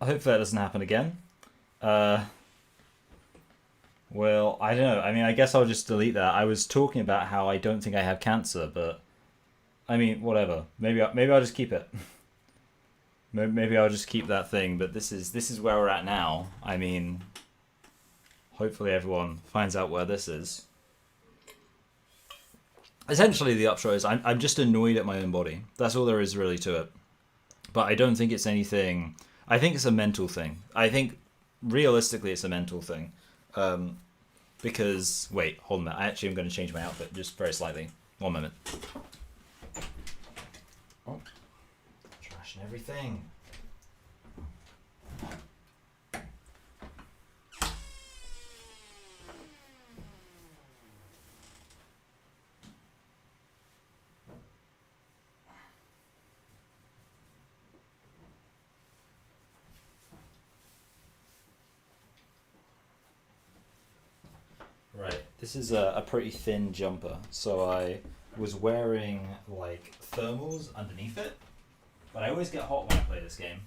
hopefully that doesn't happen again. Uh, well, I don't know. I mean, I guess I'll just delete that. I was talking about how I don't think I have cancer, but I mean, whatever. Maybe I'll just keep it. Maybe I'll just keep that thing. But this is where we're at now. I mean, hopefully everyone finds out where this is. Essentially, the upshot is I'm just annoyed at my own body. That's all there is really to it. But I don't think it's anything. I think it's a mental thing. I think realistically it's a mental thing. Because wait, hold on a minute. I actually am going to change my outfit just very slightly. One moment. Oh, trash and everything. Right, this is a pretty thin jumper, so I was wearing like thermals underneath it, but I always get hot when I play this game.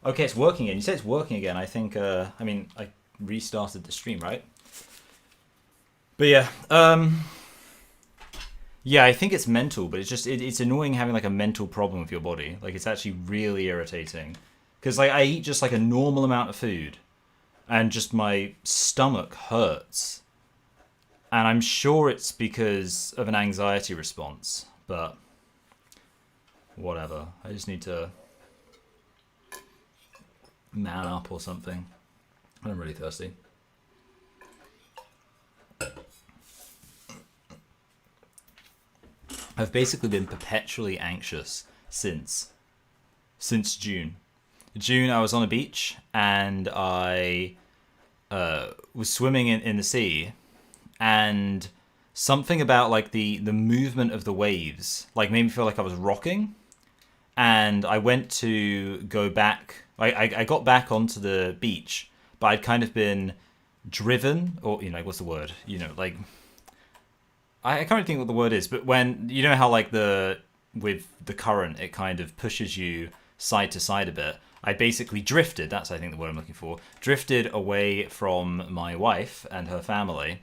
Okay, it's working again. You say it's working again. I think, I mean, I restarted the stream, right? But yeah, yeah, I think it's mental, but it's annoying having like a mental problem with your body. Like it's actually really irritating, because like I eat just like a normal amount of food, and just my stomach hurts. And I'm sure it's because of an anxiety response, but whatever. I just need to man up or something. I'm really thirsty. I've basically been perpetually anxious since June. June, I was on a beach and I was swimming in the sea, and something about like the movement of the waves like made me feel like I was rocking, and I went to go back. I got back onto the beach, but I'd kind of been driven, or like what's the word? Like I can't really think what the word is, but when you know how like with the current it kind of pushes you side to side a bit. I basically drifted, that's I think the word I'm looking for, drifted away from my wife and her family,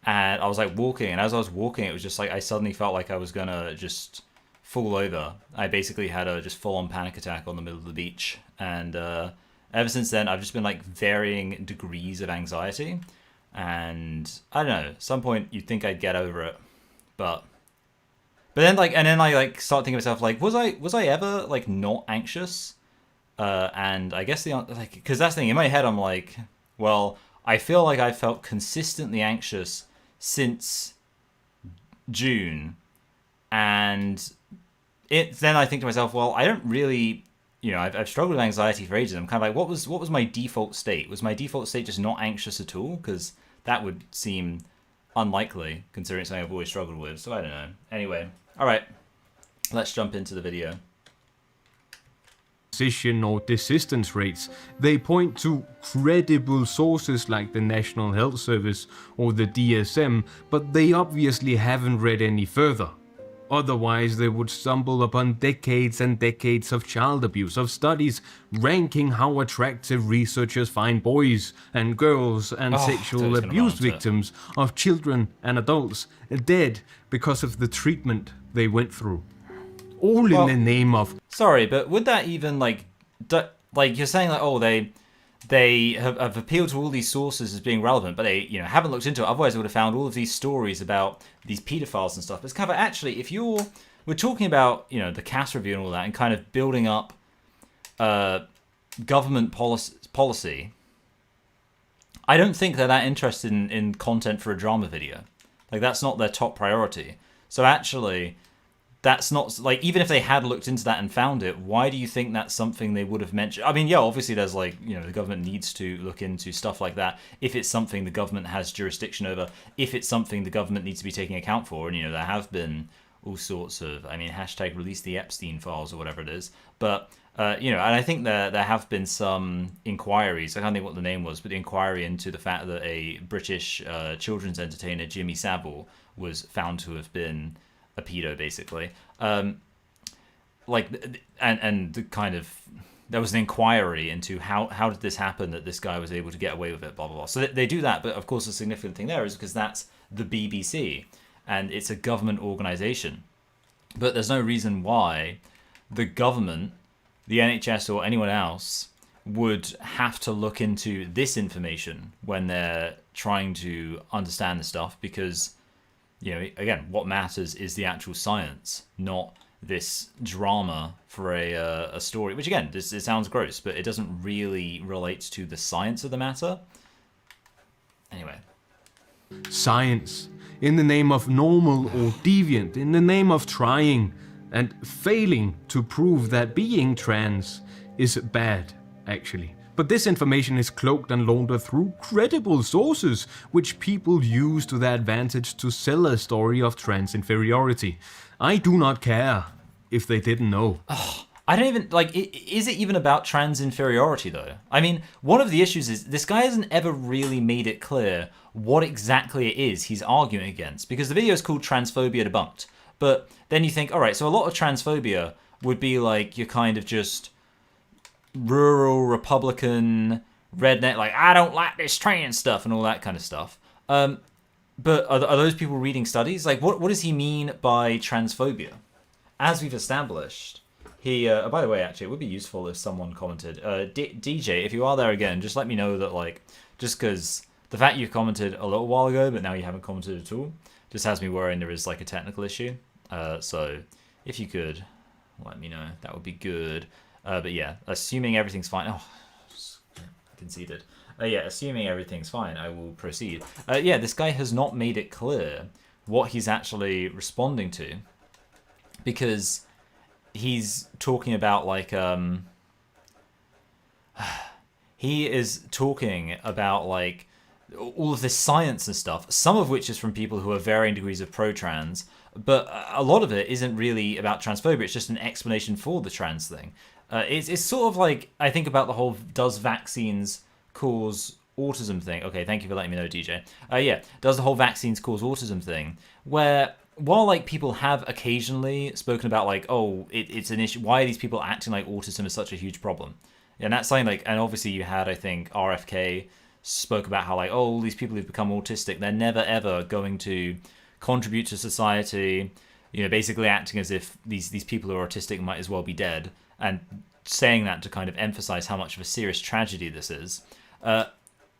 and I was like walking, and as I was walking it was just like I suddenly felt like I was gonna just fall over. I basically had a just full-on panic attack on the middle of the beach, and ever since then I've just been like varying degrees of anxiety, and I don't know, at some point you'd think I'd get over it, but then I like start thinking to myself like was I ever like not anxious? And I guess like because that's the thing in my head. I'm like, well, I feel like I felt consistently anxious since June, and then I think to myself, well, I don't really, I've struggled with anxiety for ages. I'm kind of like, what was my default state? Was my default state just not anxious at all? Because that would seem unlikely considering it's something I've always struggled with. So I don't know. Anyway, all right, let's jump into the video. Or desistance rates, they point to credible sources like the National Health Service or the DSM, but they obviously haven't read any further. Otherwise, they would stumble upon decades and decades of child abuse, of studies ranking how attractive researchers find boys and girls and sexual abuse victims of children and adults dead because of the treatment they went through. All in the name of... Sorry, but would that even, like you're saying, like, they have appealed to all these sources as being relevant, but they, haven't looked into it. Otherwise, they would have found all of these stories about these pedophiles and stuff. But it's kind of, actually, if we're talking about, the CAS review and all that, and kind of building up government policy, I don't think they're that interested in content for a drama video. Like, that's not their top priority. So actually... that's not, like, even if they had looked into that and found it, why do you think that's something they would have mentioned? I mean, yeah, obviously there's, like, the government needs to look into stuff like that if it's something the government has jurisdiction over, if it's something the government needs to be taking account for. And, there have been all sorts of, I mean, hashtag release the Epstein files or whatever it is. But, and I think there have been some inquiries, I can't think what the name was, but the inquiry into the fact that a British children's entertainer, Jimmy Savile, was found to have been a pedo, basically. like, and the kind of, there was an inquiry into how did this happen that this guy was able to get away with it, blah, blah, blah. So they do that, but of course the significant thing there is because that's the BBC, and it's a government organization. But there's no reason why the government, the NHS or anyone else would have to look into this information when they're trying to understand the stuff, because, you know, again, what matters is the actual science, not this drama for a story, which again, it sounds gross, but it doesn't really relate to the science of the matter. Anyway. Science, in the name of normal or deviant, in the name of trying and failing to prove that being trans is bad, actually. But this information is cloaked and laundered through credible sources, which people use to their advantage to sell a story of trans inferiority. I do not care if they didn't know. I don't even, like, is it even about trans inferiority, though? I mean, one of the issues is this guy hasn't ever really made it clear what exactly it is he's arguing against, because the video is called Transphobia Debunked. But then you think, all right, so a lot of transphobia would be like you're kind of just rural Republican redneck, like, I don't like this trans stuff and all that kind of stuff. But are those people reading studies? Like, what does he mean by transphobia? As we've established, he... by the way, actually, it would be useful if someone commented. DJ, if you are there again, just let me know that, like, just because the fact you commented a little while ago, but now you haven't commented at all, just has me worrying there is, like, a technical issue. So if you could let me know, that would be good. But yeah, assuming everything's fine... Oh, conceded. Yeah, assuming everything's fine, I will proceed. Yeah, this guy has not made it clear what he's actually responding to, because he's talking about, like, he is talking about, like, all of this science and stuff, some of which is from people who are varying degrees of pro-trans, but a lot of it isn't really about transphobia, it's just an explanation for the trans thing. It's sort of like, I think about the whole does vaccines cause autism thing. Okay, thank you for letting me know, DJ. Yeah, does the whole vaccines cause autism thing, where while, like, people have occasionally spoken about, like, oh, it's an issue, why are these people acting like autism is such a huge problem? And that's something, like, and obviously you had, I think, RFK spoke about how, like, oh, all these people who've become autistic, they're never ever going to contribute to society, you know, basically acting as if these people who are autistic might as well be dead, and saying that to kind of emphasize how much of a serious tragedy this is.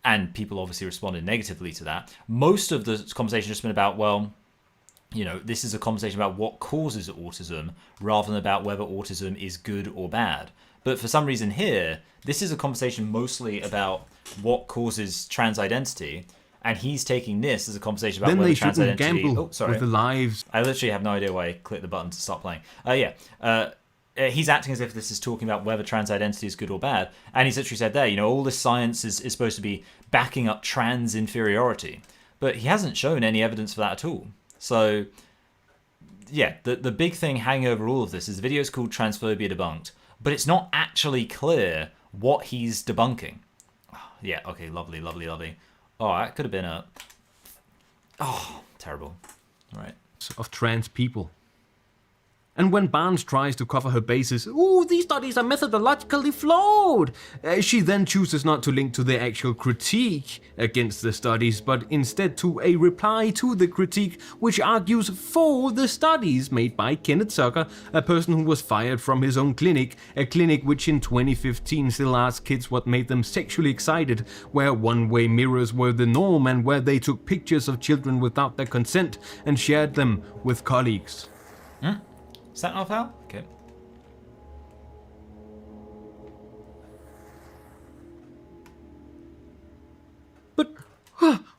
And people obviously responded negatively to that. Most of the conversation has been about, well, you know, this is a conversation about what causes autism rather than about whether autism is good or bad. But for some reason here, this is a conversation mostly about what causes trans identity, and he's taking this as a conversation about whether trans identity... Then they shouldn't gamble with the lives. I literally have no idea why I clicked the button to stop playing. He's acting as if this is talking about whether trans identity is good or bad, and he's literally said there, you know, all this science is supposed to be backing up trans inferiority, but he hasn't shown any evidence for that at all. So, yeah, the big thing hanging over all of this is the video is called Transphobia Debunked, but it's not actually clear what he's debunking. Oh, yeah, okay, lovely, lovely, lovely. Oh, that could have been a... Oh, terrible. All right. Of trans people. And when Barnes tries to cover her bases, ooh, these studies are methodologically flawed, she then chooses not to link to the actual critique against the studies, but instead to a reply to the critique which argues for the studies made by Kenneth Zucker, a person who was fired from his own clinic, a clinic which in 2015 still asked kids what made them sexually excited, where one-way mirrors were the norm and where they took pictures of children without their consent and shared them with colleagues. Is that not foul? Okay. But,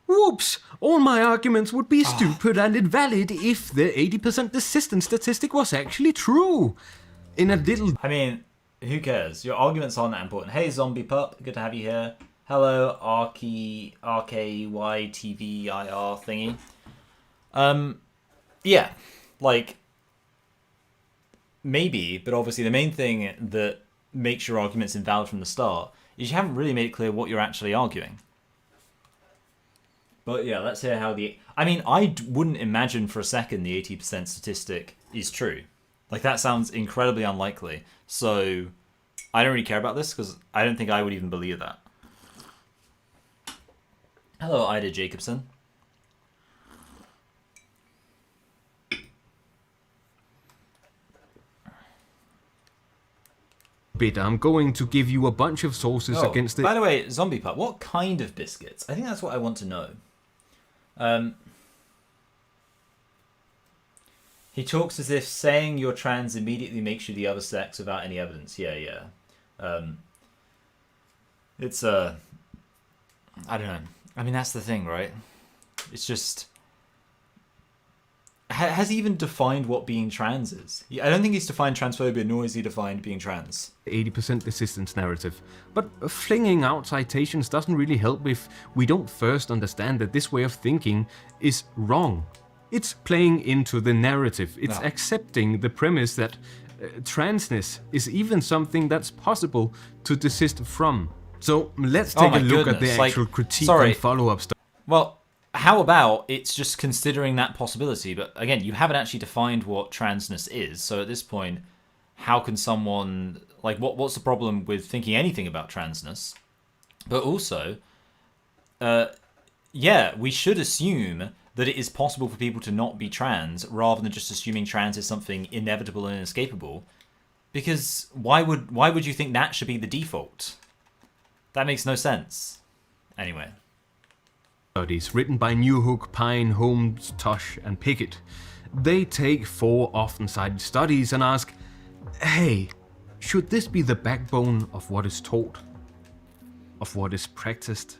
whoops! All my arguments would be stupid and invalid if the 80% desistance statistic was actually true. In a little... I mean, who cares? Your arguments aren't that important. Hey, Zombie Pup, good to have you here. Hello, RKYTVIR thingy. Yeah, like... Maybe, but obviously the main thing that makes your arguments invalid from the start is you haven't really made it clear what you're actually arguing. But yeah, let's hear how the... I mean, I wouldn't imagine for a second the 80% statistic is true. Like, that sounds incredibly unlikely. So, I don't really care about this because I don't think I would even believe that. Hello, Ida Jacobson. I'm going to give you a bunch of sources against it. By the way, Zombie Pup, what kind of biscuits? I think that's what I want to know. He talks as if saying you're trans immediately makes you the other sex without any evidence. Yeah. It's I don't know. I mean, that's the thing, right? It's just... Has he even defined what being trans is? I don't think he's defined transphobia, nor has he defined being trans. 80% desistance narrative. But flinging out citations doesn't really help if we don't first understand that this way of thinking is wrong. It's playing into the narrative. It's accepting the premise that transness is even something that's possible to desist from. So let's take a look at the actual critique and follow-up stuff. Well, how about it's just considering that possibility? But again, you haven't actually defined what transness is. So at this point, how can someone... Like, what's the problem with thinking anything about transness? But also, yeah, we should assume that it is possible for people to not be trans rather than just assuming trans is something inevitable and inescapable. Because why would you think that should be the default? That makes no sense. Anyway. Studies written by Newhook, Pine, Holmes, Tosh, and Pickett. They take 4 often cited studies and ask, hey, should this be the backbone of what is taught? Of what is practiced?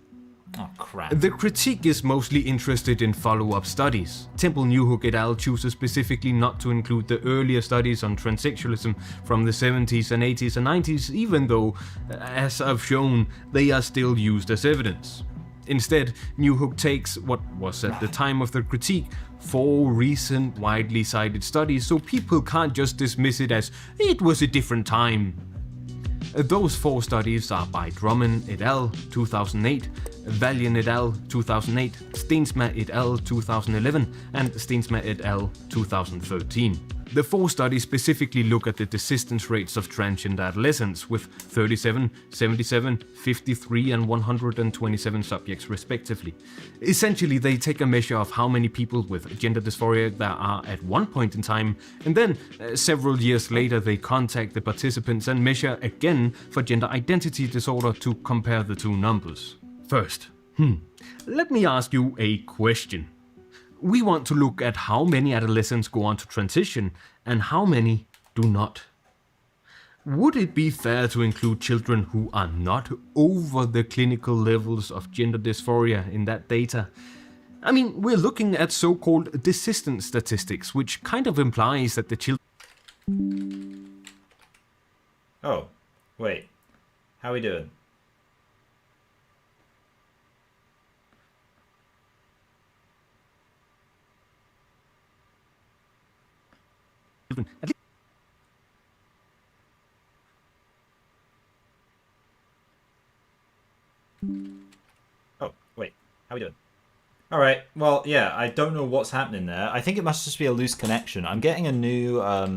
Oh, crap. The critique is mostly interested in follow-up studies. Temple, Newhook et al. Chooses specifically not to include the earlier studies on transsexualism from the 70s and 80s and 90s, even though, as I've shown, they are still used as evidence. Instead, Newhook takes what was at the time of the critique 4 recent, widely cited studies, so people can't just dismiss it as it was a different time. Those 4 studies are by Drummond et al. 2008, Valiant et al. 2008, Steensma et al. 2011, and Steensma et al. 2013. The 4 studies specifically look at the desistance rates of transgender adolescents, with 37, 77, 53 and 127 subjects respectively. Essentially, they take a measure of how many people with gender dysphoria there are at one point in time, and then several years later they contact the participants and measure again for gender identity disorder to compare the 2 numbers. First, let me ask you a question. We want to look at how many adolescents go on to transition and how many do not. Would it be fair to include children who are not over the clinical levels of gender dysphoria in that data? I mean, we're looking at so-called desistance statistics, which kind of implies that the children... Oh, wait. How are we doing? Oh, wait. How are we doing? Alright, well, yeah, I don't know what's happening there. I think it must just be a loose connection. I'm getting a new, I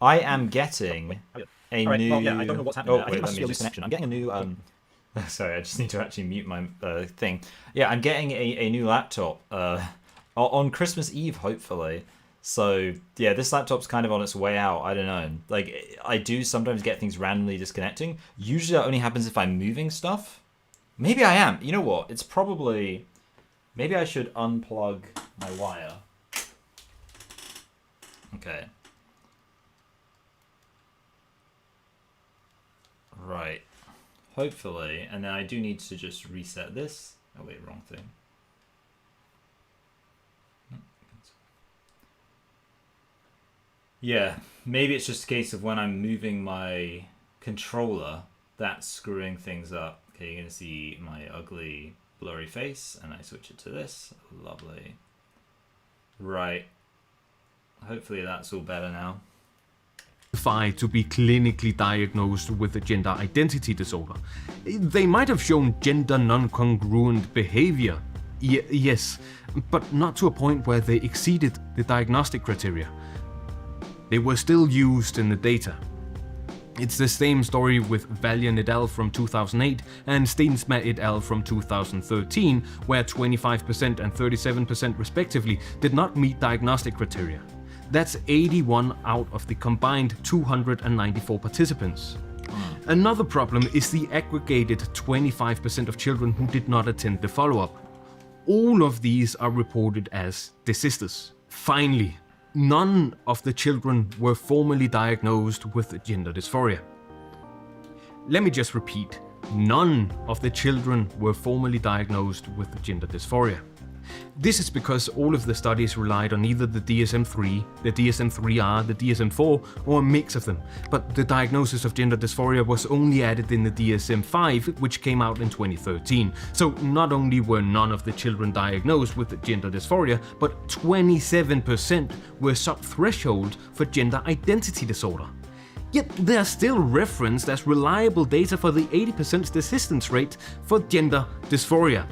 am getting a new... Well, yeah, I don't know what's happening there. I think it must be a loose connection. I'm getting a new, Sorry, I just need to actually mute my thing. Yeah, I'm getting a new laptop on Christmas Eve, hopefully. So, yeah, this laptop's kind of on its way out. I don't know. Like, I do sometimes get things randomly disconnecting. Usually that only happens if I'm moving stuff. Maybe I am. You know what? It's probably... Maybe I should unplug my wire. Okay. Right. Hopefully. And then I do need to just reset this. Oh, wait, wrong thing. Yeah, maybe it's just a case of when I'm moving my controller, that's screwing things up. Okay, you're going to see my ugly, blurry face, and I switch it to this. Lovely. Right. Hopefully that's all better now. To be clinically diagnosed with a gender identity disorder. They might have shown gender non-congruent behavior. Yes, but not to a point where they exceeded the diagnostic criteria. They were still used in the data. It's the same story with Valiant et al. From 2008 and Steensma et al. From 2013, where 25% and 37% respectively did not meet diagnostic criteria. That's 81 out of the combined 294 participants. Another problem is the aggregated 25% of children who did not attend the follow-up. All of these are reported as desisters. Finally, none of the children were formally diagnosed with gender dysphoria. Let me just repeat, none of the children were formally diagnosed with gender dysphoria. This is because all of the studies relied on either the DSM-3, the DSM-3R, the DSM-4, or a mix of them, but the diagnosis of gender dysphoria was only added in the DSM-5, which came out in 2013. So not only were none of the children diagnosed with gender dysphoria, but 27% were sub-threshold for gender identity disorder. Yet they are still referenced as reliable data for the 80% desistance rate for gender dysphoria.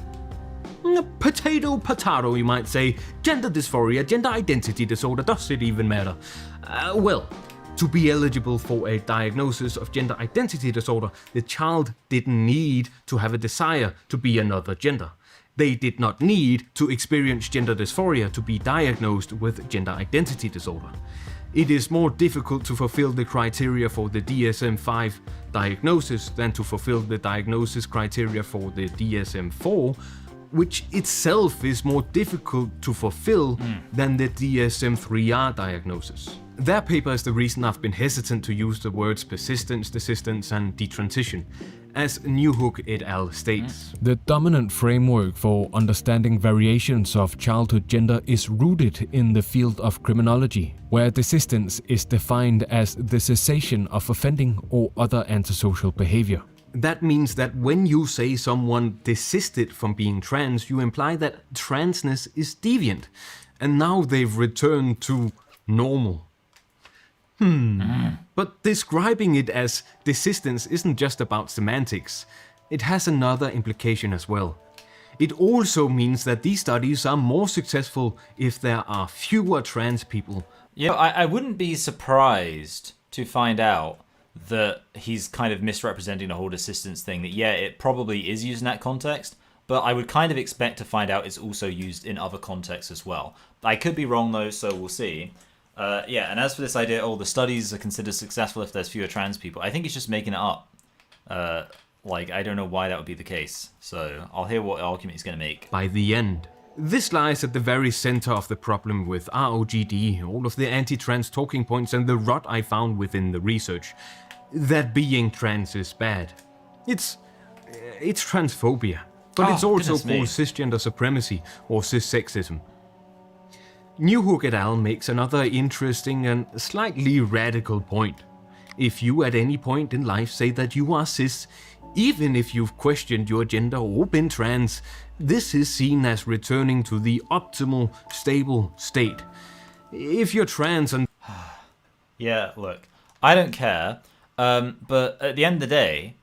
Potato, you might say. Gender dysphoria, gender identity disorder, does it even matter? Well, to be eligible for a diagnosis of gender identity disorder, the child didn't need to have a desire to be another gender. They did not need to experience gender dysphoria to be diagnosed with gender identity disorder. It is more difficult to fulfill the criteria for the DSM-5 diagnosis than to fulfill the diagnosis criteria for the DSM-4, which itself is more difficult to fulfill than the DSM-3R diagnosis. Their paper is the reason I've been hesitant to use the words persistence, desistance, and detransition. As Newhook et al. States, the dominant framework for understanding variations of childhood gender is rooted in the field of criminology, where desistance is defined as the cessation of offending or other antisocial behavior. That means that when you say someone desisted from being trans, you imply that transness is deviant, and now they've returned to normal. But describing it as desistance isn't just about semantics. It has another implication as well. It also means that these studies are more successful if there are fewer trans people. Yeah, I wouldn't be surprised to find out that he's kind of misrepresenting the whole desistance thing. That, yeah, it probably is used in that context, but I would kind of expect to find out it's also used in other contexts as well. I could be wrong though, so we'll see. Yeah, and as for this idea, the studies are considered successful if there's fewer trans people, I think he's just making it up. I don't know why that would be the case. So I'll hear what argument he's going to make. By the end. This lies at the very center of the problem with ROGD, all of the anti-trans talking points and the rot I found within the research. That being trans is bad. It's transphobia, but it's also called cisgender supremacy or cissexism. Newhook et al. Makes another interesting and slightly radical point. If you at any point in life say that you are cis, even if you've questioned your gender or been trans, this is seen as returning to the optimal, stable state. If you're trans and... Yeah, look, I don't care, but at the end of the day,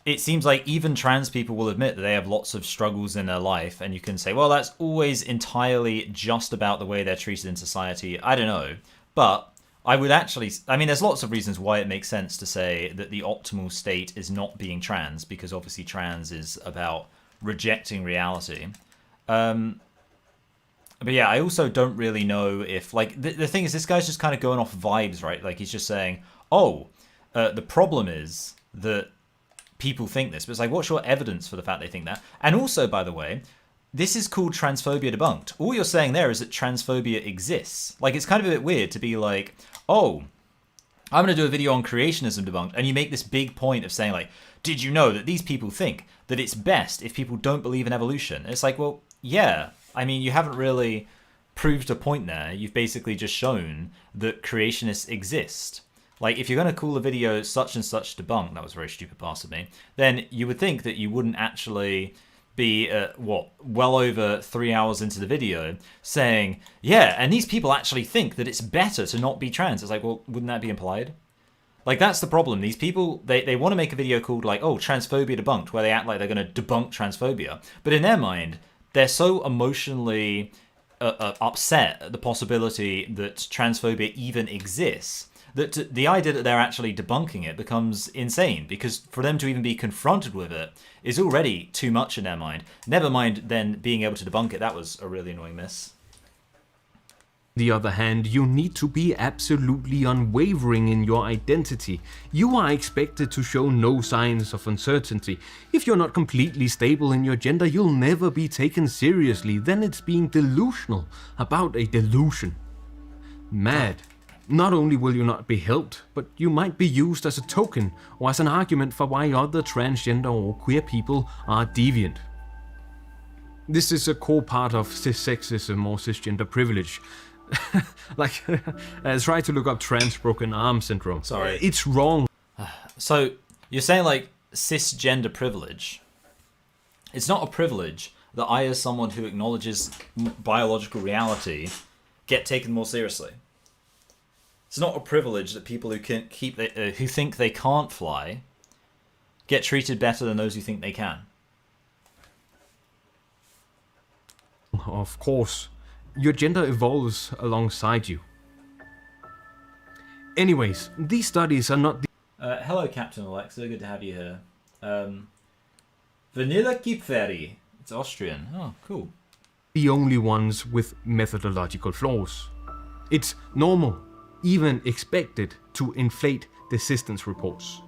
it seems like even trans people will admit that they have lots of struggles in their life, and you can say, well, that's always entirely just about the way they're treated in society. I don't know. But I would actually... I mean, there's lots of reasons why it makes sense to say that the optimal state is not being trans, because obviously trans is about rejecting reality. But yeah, I also don't really know if... Like, the thing is, this guy's just kind of going off vibes, right? Like, he's just saying, the problem is that people think this, but it's like, what's your evidence for the fact they think that? And also, by the way, this is called Transphobia Debunked. All you're saying there is that transphobia exists. Like, it's kind of a bit weird to be like, I'm going to do a video on creationism debunked, and you make this big point of saying, like, did you know that these people think that it's best if people don't believe in evolution? And it's like, well, yeah. I mean, you haven't really proved a point there. You've basically just shown that creationists exist. Like, if you're going to call a video such and such debunked, that was a very stupid pass of me, then you would think that you wouldn't actually be, well over 3 hours into the video saying, yeah, and these people actually think that it's better to not be trans. It's like, well, wouldn't that be implied? Like, that's the problem. These people, they want to make a video called, like, Transphobia Debunked, where they act like they're going to debunk transphobia. But in their mind, they're so emotionally upset at the possibility that transphobia even exists, that the idea that they're actually debunking it becomes insane, because for them to even be confronted with it is already too much in their mind. Never mind then being able to debunk it. That was a really annoying miss. The other hand, you need to be absolutely unwavering in your identity. You are expected to show no signs of uncertainty. If you're not completely stable in your gender, you'll never be taken seriously. Then it's being delusional about a delusion. Mad. Not only will you not be helped, but you might be used as a token or as an argument for why other transgender or queer people are deviant. This is a core part of cissexism or cisgender privilege. Like, try to look up trans broken arm syndrome. Sorry. It's wrong. So, you're saying, like, cisgender privilege. It's not a privilege that I, as someone who acknowledges biological reality, get taken more seriously. It's not a privilege that people who can who think they can't fly get treated better than those who think they can. Of course. Your gender evolves alongside you. Anyways, these studies are not Hello, Captain Alexa. Good to have you here. Vanilla Kipferi. It's Austrian. Oh, cool. the only ones with methodological flaws. It's normal, even expected, to inflate desistance reports.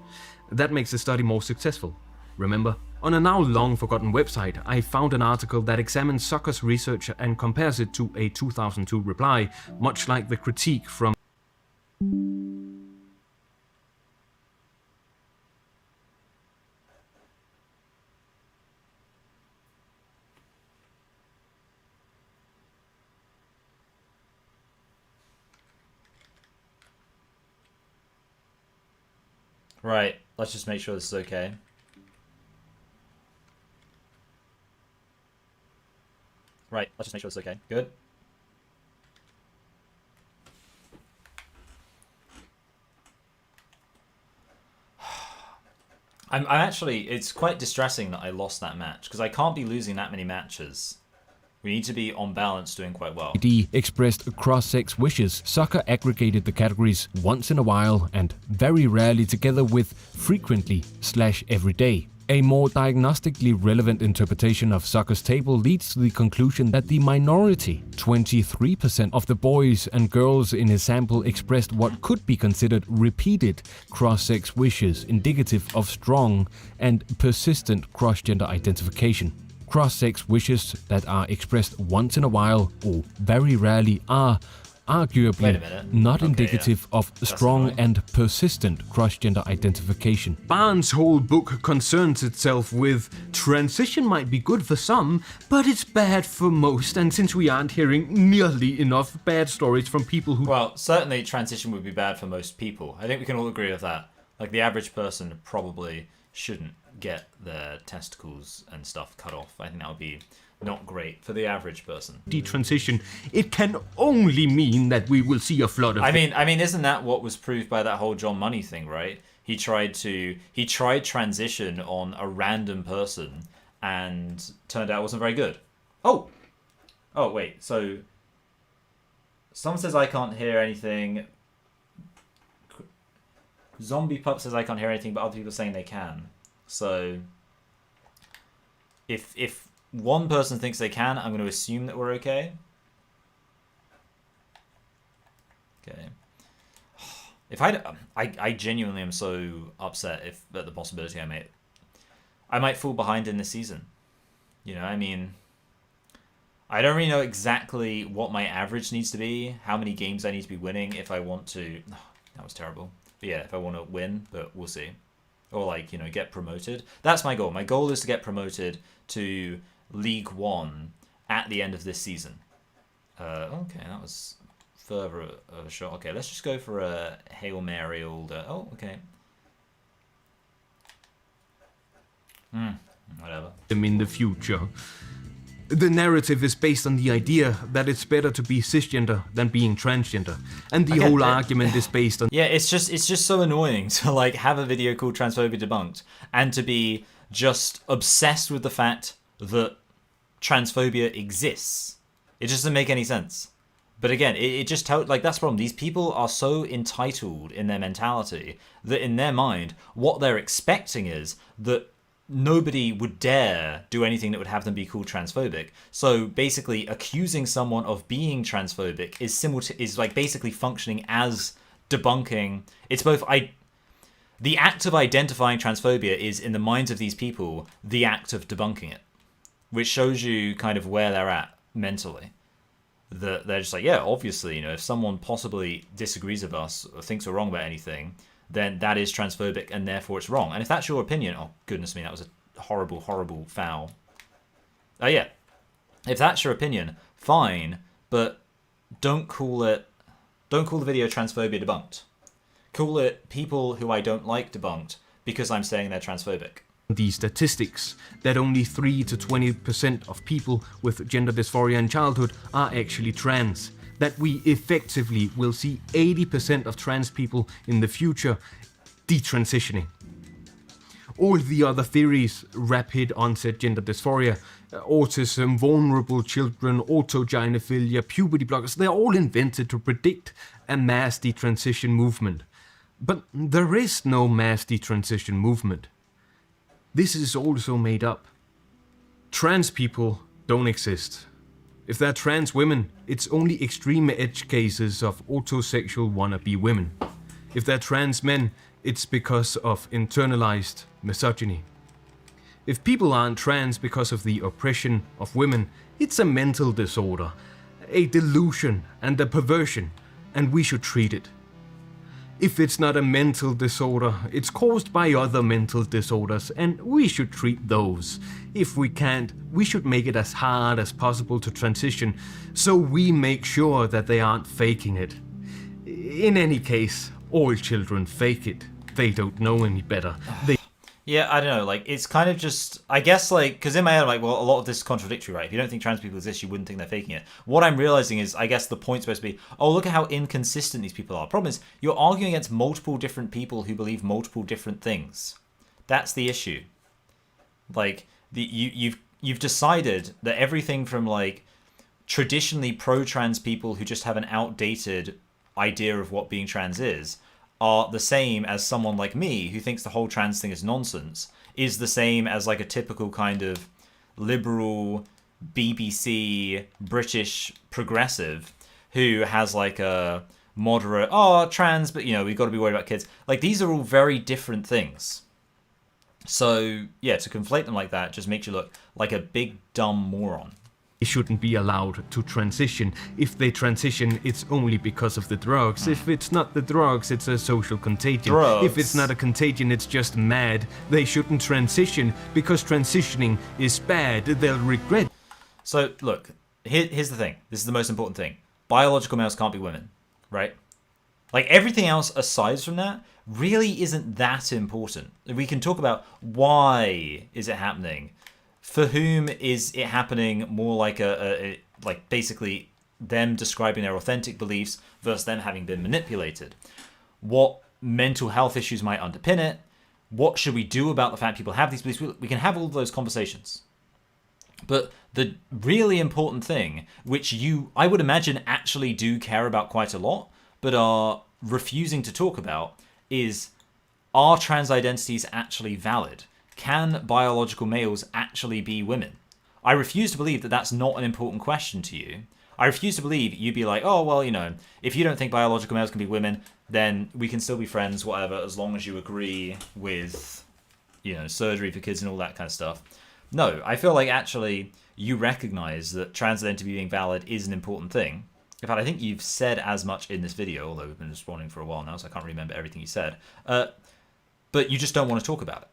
That makes the study more successful. Remember, on a now long forgotten website, I found an article that examines Zucker's research and compares it to a 2002 reply, much like the critique from Right, let's just make sure this is okay. Right, let's just make sure this is okay. Good. I'm actually, it's quite distressing that I lost that match, because I can't be losing that many matches. We need to be on balance doing quite well. D expressed cross-sex wishes. Zucker aggregated the categories once in a while and very rarely together with frequently/every day. A more diagnostically relevant interpretation of Zucker's table leads to the conclusion that the minority, 23% of the boys and girls in his sample, expressed what could be considered repeated cross-sex wishes, indicative of strong and persistent cross-gender identification. Cross-sex wishes that are expressed once in a while or very rarely are arguably not indicative of strong and persistent cross-gender identification. Barnes' whole book concerns itself with transition might be good for some, but it's bad for most, and since we aren't hearing nearly enough bad stories from people who... Well, certainly transition would be bad for most people. I think we can all agree with that. Like, the average person probably shouldn't get their testicles and stuff cut off. I think that would be not great for the average person. Detransition, it can only mean that we will see a flood of... I mean, isn't that what was proved by that whole John Money thing, right? He tried transition on a random person and turned out it wasn't very good. Oh, wait, so someone says I can't hear anything. Zombie Pup says I can't hear anything, but other people are saying they can. So if one person thinks they can, I'm going to assume that we're okay. Okay. If I genuinely am so upset at the possibility I might fall behind in this season. You know, I mean, I don't really know exactly what my average needs to be, how many games I need to be winning if I want to. Oh, that was terrible. But yeah, if I want to win, but we'll see. Or, like, you know, get promoted. That's my goal. My goal is to get promoted to League One at the end of this season. Okay, that was further of a shot. Okay, let's just go for a Hail Mary old... oh, okay. Whatever. them in the future. The narrative is based on the idea that it's better to be cisgender than being transgender, and the whole argument is based on... Yeah, it's just so annoying to, like, have a video called Transphobia Debunked and to be just obsessed with the fact that transphobia exists. It just doesn't make any sense. But again, it just tells, like, that's the problem. These people are so entitled in their mentality that in their mind, what they're expecting is that nobody would dare do anything that would have them be called transphobic. So basically, accusing someone of being transphobic is like basically functioning as debunking. It's both the act of identifying transphobia is, in the minds of these people, the act of debunking it, which shows you kind of where they're at mentally. That they're just like, yeah, obviously, if someone possibly disagrees with us or thinks we're wrong about anything, then that is transphobic and therefore it's wrong. And if that's your opinion, oh goodness me, that was a horrible, horrible foul. Oh yeah, if that's your opinion, fine, but don't call the video transphobia debunked. Call it people who I don't like debunked because I'm saying they're transphobic. The statistics that only 3 to 20% of people with gender dysphoria in childhood are actually trans. That we effectively will see 80% of trans people in the future detransitioning. All the other theories, rapid onset gender dysphoria, autism, vulnerable children, autogynephilia, puberty blockers, they're all invented to predict a mass detransition movement. But there is no mass detransition movement. This is also made up. Trans people don't exist. If they're trans women, it's only extreme edge cases of autosexual wannabe women. If they're trans men, it's because of internalized misogyny. If people aren't trans because of the oppression of women, it's a mental disorder, a delusion and a perversion, and we should treat it. If it's not a mental disorder, it's caused by other mental disorders, and we should treat those. If we can't, we should make it as hard as possible to transition, so we make sure that they aren't faking it. In any case, all children fake it. They don't know any better. Yeah, I don't know, like, it's kind of just, I guess, like, because in my head I'm like, well, a lot of this is contradictory, right? If you don't think trans people exist, you wouldn't think they're faking it. What I'm realizing is, I guess the point's supposed to be, oh, look at how inconsistent these people are. Problem is, you're arguing against multiple different people who believe multiple different things. That's the issue. Like, you've decided that everything from, like, traditionally pro-trans people who just have an outdated idea of what being trans is, are the same as someone like me who thinks the whole trans thing is nonsense, is the same as like a typical kind of liberal BBC British progressive who has like a moderate, trans, but we've got to be worried about kids. Like, these are all very different things. So yeah, to conflate them like that just makes you look like a big dumb moron. Shouldn't be allowed to transition. If they transition, it's only because of the drugs. If it's not the drugs, it's a social contagion. Drugs. If it's not a contagion, it's just mad. They shouldn't transition because transitioning is bad. They'll regret. So look, here's the thing. This is the most important thing. Biological males can't be women, right? Like, everything else aside from that really isn't that important. We can talk about why is it happening. For whom is it happening more like like basically them describing their authentic beliefs versus them having been manipulated? What mental health issues might underpin it? What should we do about the fact people have these beliefs? We can have all of those conversations. But the really important thing, which I would imagine actually do care about quite a lot, but are refusing to talk about, is, are trans identities actually valid? Can biological males actually be women? I refuse to believe that that's not an important question to you. I refuse to believe you'd be like, oh, well, if you don't think biological males can be women, then we can still be friends, whatever, as long as you agree with, surgery for kids and all that kind of stuff. No, I feel like actually you recognize that trans identity being valid is an important thing. In fact, I think you've said as much in this video, although we've been responding for a while now, so I can't remember everything you said. But you just don't want to talk about it.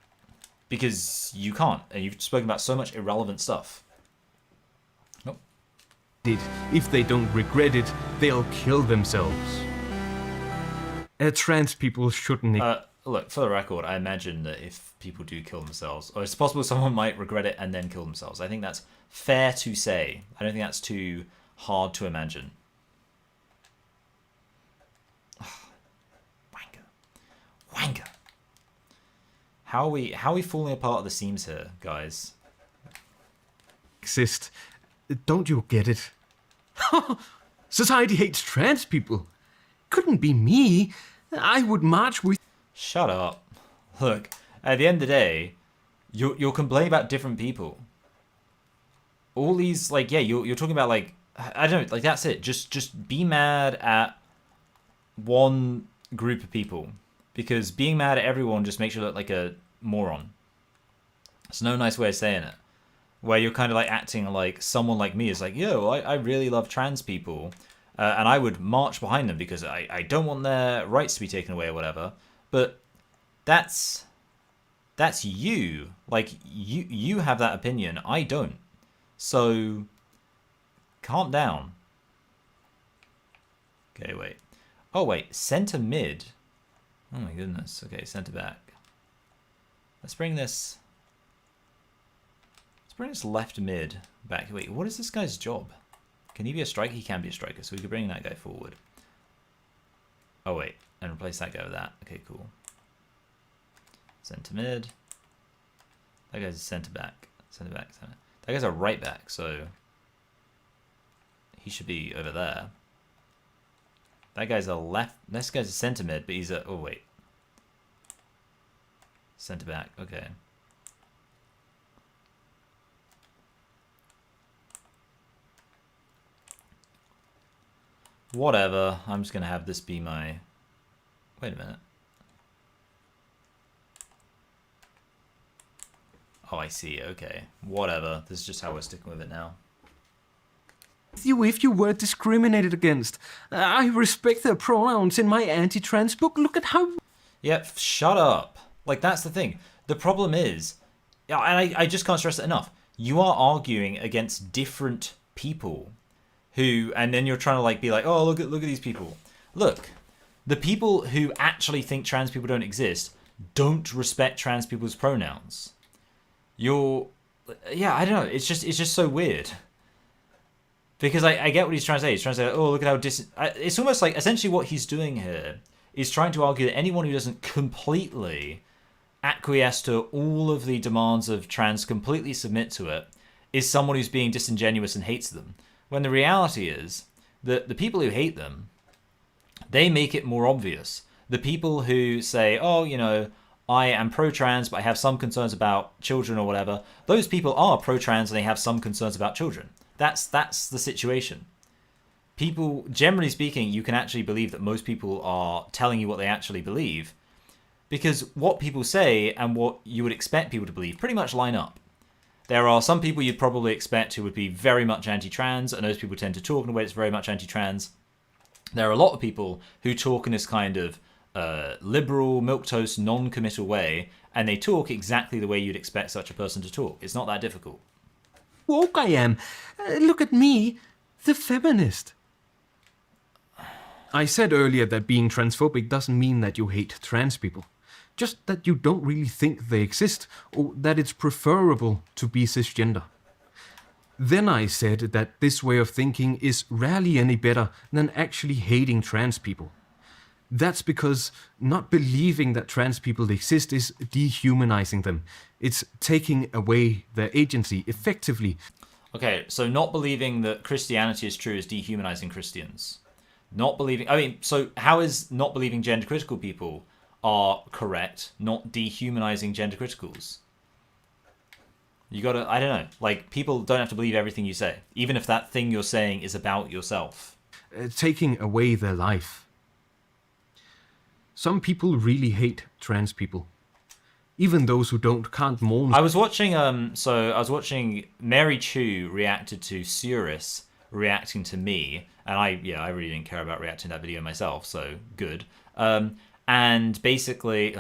Because you can't, and you've spoken about so much irrelevant stuff. Nope. If they don't regret it, they'll kill themselves. Trans people shouldn't... Look, for the record, I imagine that if people do kill themselves, or it's possible someone might regret it and then kill themselves. I think that's fair to say. I don't think that's too hard to imagine. Wanker. How are we falling apart at the seams here, guys? Exist. Don't you get it? Society hates trans people. Couldn't be me. I would march with... Shut up. Look, at the end of the day, you're complaining about different people. All these, like, yeah, you're talking about, like, I don't know, like, that's it. Just be mad at one group of people. Because being mad at everyone just makes you look like a moron. It's no nice way of saying it. Where you're kind of, like, acting like someone like me is like, yo, I really love trans people. And I would march behind them because I don't want their rights to be taken away or whatever. But that's you. Like, you have that opinion. I don't. So, calm down. Okay, wait. Oh, wait. Center mid. Oh, my goodness. Okay, center back. Let's bring this... Let's bring this left mid back. Wait, what is this guy's job? Can he be a striker? He can be a striker, so we could bring that guy forward. Oh, wait. And replace that guy with that. Okay, cool. Center mid. That guy's a center back. Center back, center. That guy's a right back, so he should be over there. That guy's a left. This guy's a center mid, but he's a... Oh, wait. Center back. Okay. Whatever. I'm just going to have this be my... Wait a minute. Oh, I see. Okay. Whatever. This is just how we're sticking with it now. You if you were discriminated against. I respect their pronouns in my anti-trans book. Look at how... Yep, shut up. Like, that's the thing. The problem is, and I just can't stress it enough, you are arguing against different people who, and then you're trying to, like, be like, oh, look at these people. Look, the people who actually think trans people don't exist don't respect trans people's pronouns. Yeah, I don't know. It's just so weird. Because I get what he's trying to say. He's trying to say, oh, look at how it's almost like essentially what he's doing here is trying to argue that anyone who doesn't completely acquiesce to all of the demands of trans, completely submit to it, is someone who's being disingenuous and hates them. When the reality is that the people who hate them, they make it more obvious. The people who say, oh, you know, I am pro-trans, but I have some concerns about children or whatever, those people are pro-trans and they have some concerns about children. That's the situation. People, generally speaking, you can actually believe that most people are telling you what they actually believe, because what people say and what you would expect people to believe pretty much line up. There are some people you'd probably expect who would be very much anti-trans, and those people tend to talk in a way that's very much anti-trans. There are a lot of people who talk in this kind of liberal, milquetoast, non-committal way, and they talk exactly the way you'd expect such a person to talk. It's not that difficult. Woke I am. Look at me, the feminist. I said earlier that being transphobic doesn't mean that you hate trans people. Just that you don't really think they exist, or that it's preferable to be cisgender. Then I said that this way of thinking is rarely any better than actually hating trans people. That's because not believing that trans people exist is dehumanizing them. It's taking away their agency effectively. Okay, so not believing that Christianity is true is dehumanizing Christians. Not believing... I mean, so how is not believing gender critical people are correct, not dehumanizing gender criticals? You gotta... I don't know. Like, people don't have to believe everything you say, even if that thing you're saying is about yourself. Taking away their life. Some people really hate trans people. Even those who can't mourn. I was watching Mary Chu reacted to Cirrus reacting to me, and I really didn't care about reacting to that video myself, so good. And basically,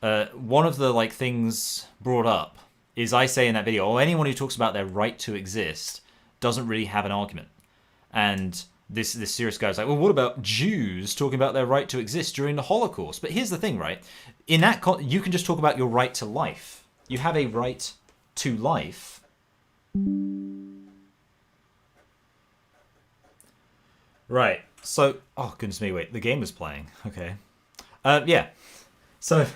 one of the like things brought up is I say in that video, oh, anyone who talks about their right to exist doesn't really have an argument. And this serious guy's like, well, what about Jews talking about their right to exist during the Holocaust? But here's the thing, right? In that, you can just talk about your right to life. You have a right to life. Right. So, oh goodness me, wait, the game was playing. Okay. Yeah. So,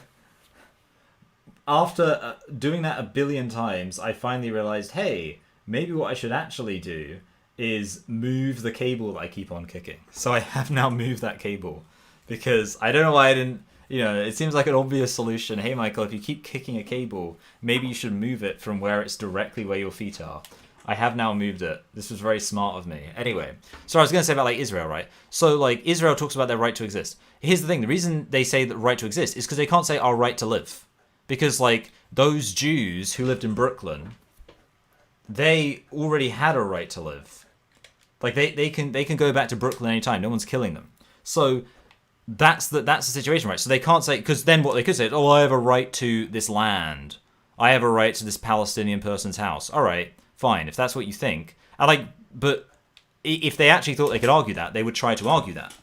after doing that a billion times, I finally realized, hey, maybe what I should actually do is move the cable that I keep on kicking. So I have now moved that cable because I don't know why I didn't. It seems like an obvious solution. Hey, Michael, if you keep kicking a cable, maybe you should move it from where it's directly where your feet are. I have now moved it. This was very smart of me. Anyway, so I was going to say about Israel, right? So Israel talks about their right to exist. Here's the thing. The reason they say the right to exist is because they can't say our right to live. Because those Jews who lived in Brooklyn, they already had a right to live. They can go back to Brooklyn anytime. No one's killing them. So that's the situation, right? So they can't say, because then what they could say is, I have a right to this land. I have a right to this Palestinian person's house. All right, fine, if that's what you think. But if they actually thought they could argue that, they would try to argue that.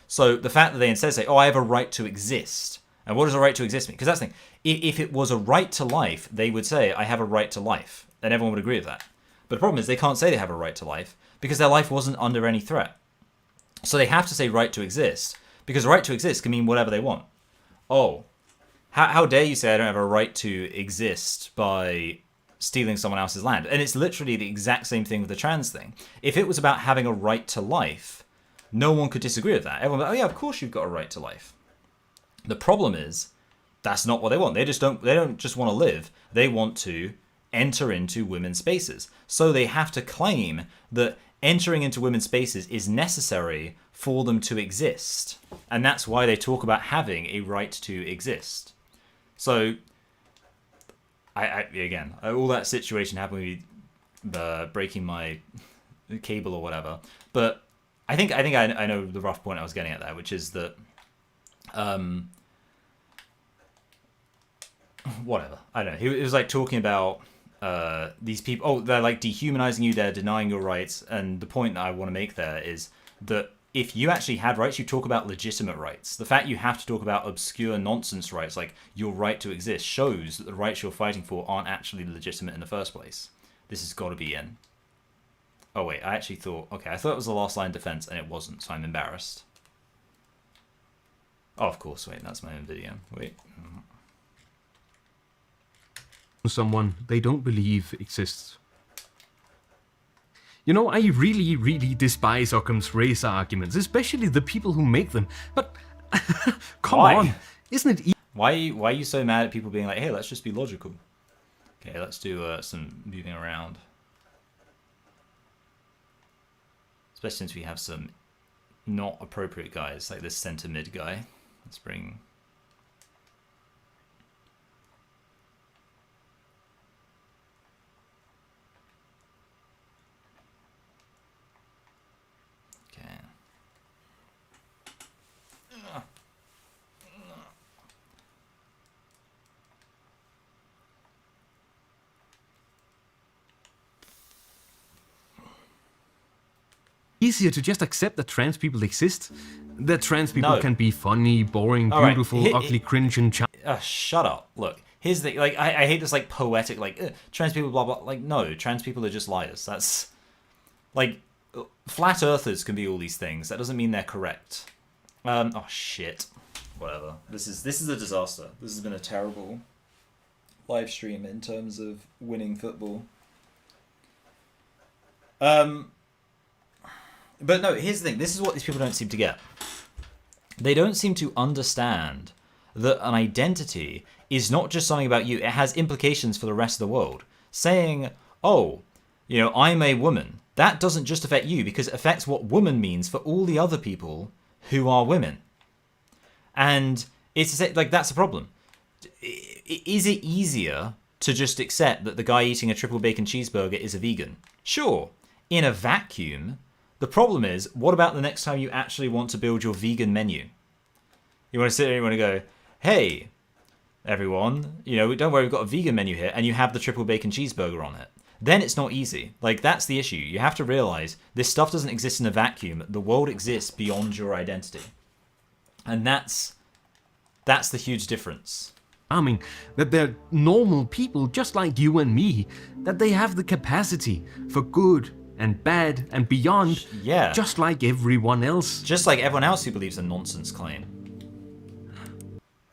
So the fact that they instead say, I have a right to exist. And what does a right to exist mean? Because that's the thing. If it was a right to life, they would say, I have a right to life. And everyone would agree with that. But the problem is they can't say they have a right to life because their life wasn't under any threat. So they have to say right to exist. Because right to exist can mean whatever they want. Oh, how dare you say I don't have a right to exist by stealing someone else's land? And it's literally the exact same thing with the trans thing. If it was about having a right to life, no one could disagree with that. Everyone would be, oh yeah, of course you've got a right to life. The problem is, that's not what they want. They don't just want to live. They want to enter into women's spaces. So they have to claim that entering into women's spaces is necessary for them to exist. And that's why they talk about having a right to exist. So, again, all that situation happened with me breaking my cable or whatever. But I think I know the rough point I was getting at there, which is that, whatever. I don't know. He was talking about these people, they're dehumanizing you, they're denying your rights, and the point that I want to make there is that if you actually had rights, you talk about legitimate rights. The fact you have to talk about obscure nonsense rights, like your right to exist, shows that the rights you're fighting for aren't actually legitimate in the first place. This has got to be in. Oh wait, I thought it was the last line of defense, and it wasn't, so I'm embarrassed. Oh, of course, wait, that's my own video. Wait. Someone they don't believe exists. I really, really despise Occam's razor arguments, especially the people who make them. But come on, isn't it? Why are you so mad at people being like, hey, let's just be logical? Okay, let's do some moving around. Especially since we have some not appropriate guys, like this center mid guy. Let's bring. Easier to just accept that trans people exist, that trans people can be funny, boring, beautiful, ugly, cringe, and shut up. Look, here's the I hate this poetic trans people blah blah. No, trans people are just liars. That's flat earthers can be all these things. That doesn't mean they're correct. Oh shit. Whatever. This is a disaster. This has been a terrible live stream in terms of winning football. But no, here's the thing. This is what these people don't seem to get. They don't seem to understand that an identity is not just something about you. It has implications for the rest of the world. Saying, I'm a woman, that doesn't just affect you because it affects what woman means for all the other people who are women. And it's that's a problem. Is it easier to just accept that the guy eating a triple bacon cheeseburger is a vegan? Sure. In a vacuum. The problem is, what about the next time you actually want to build your vegan menu? You want to sit there and you want to go, hey, everyone, don't worry, we've got a vegan menu here, and you have the triple bacon cheeseburger on it. Then it's not easy. That's the issue. You have to realize this stuff doesn't exist in a vacuum. The world exists beyond your identity. And that's the huge difference. That they're normal people just like you and me, that they have the capacity for good and bad and beyond, just like everyone else. Just like everyone else who believes a nonsense claim.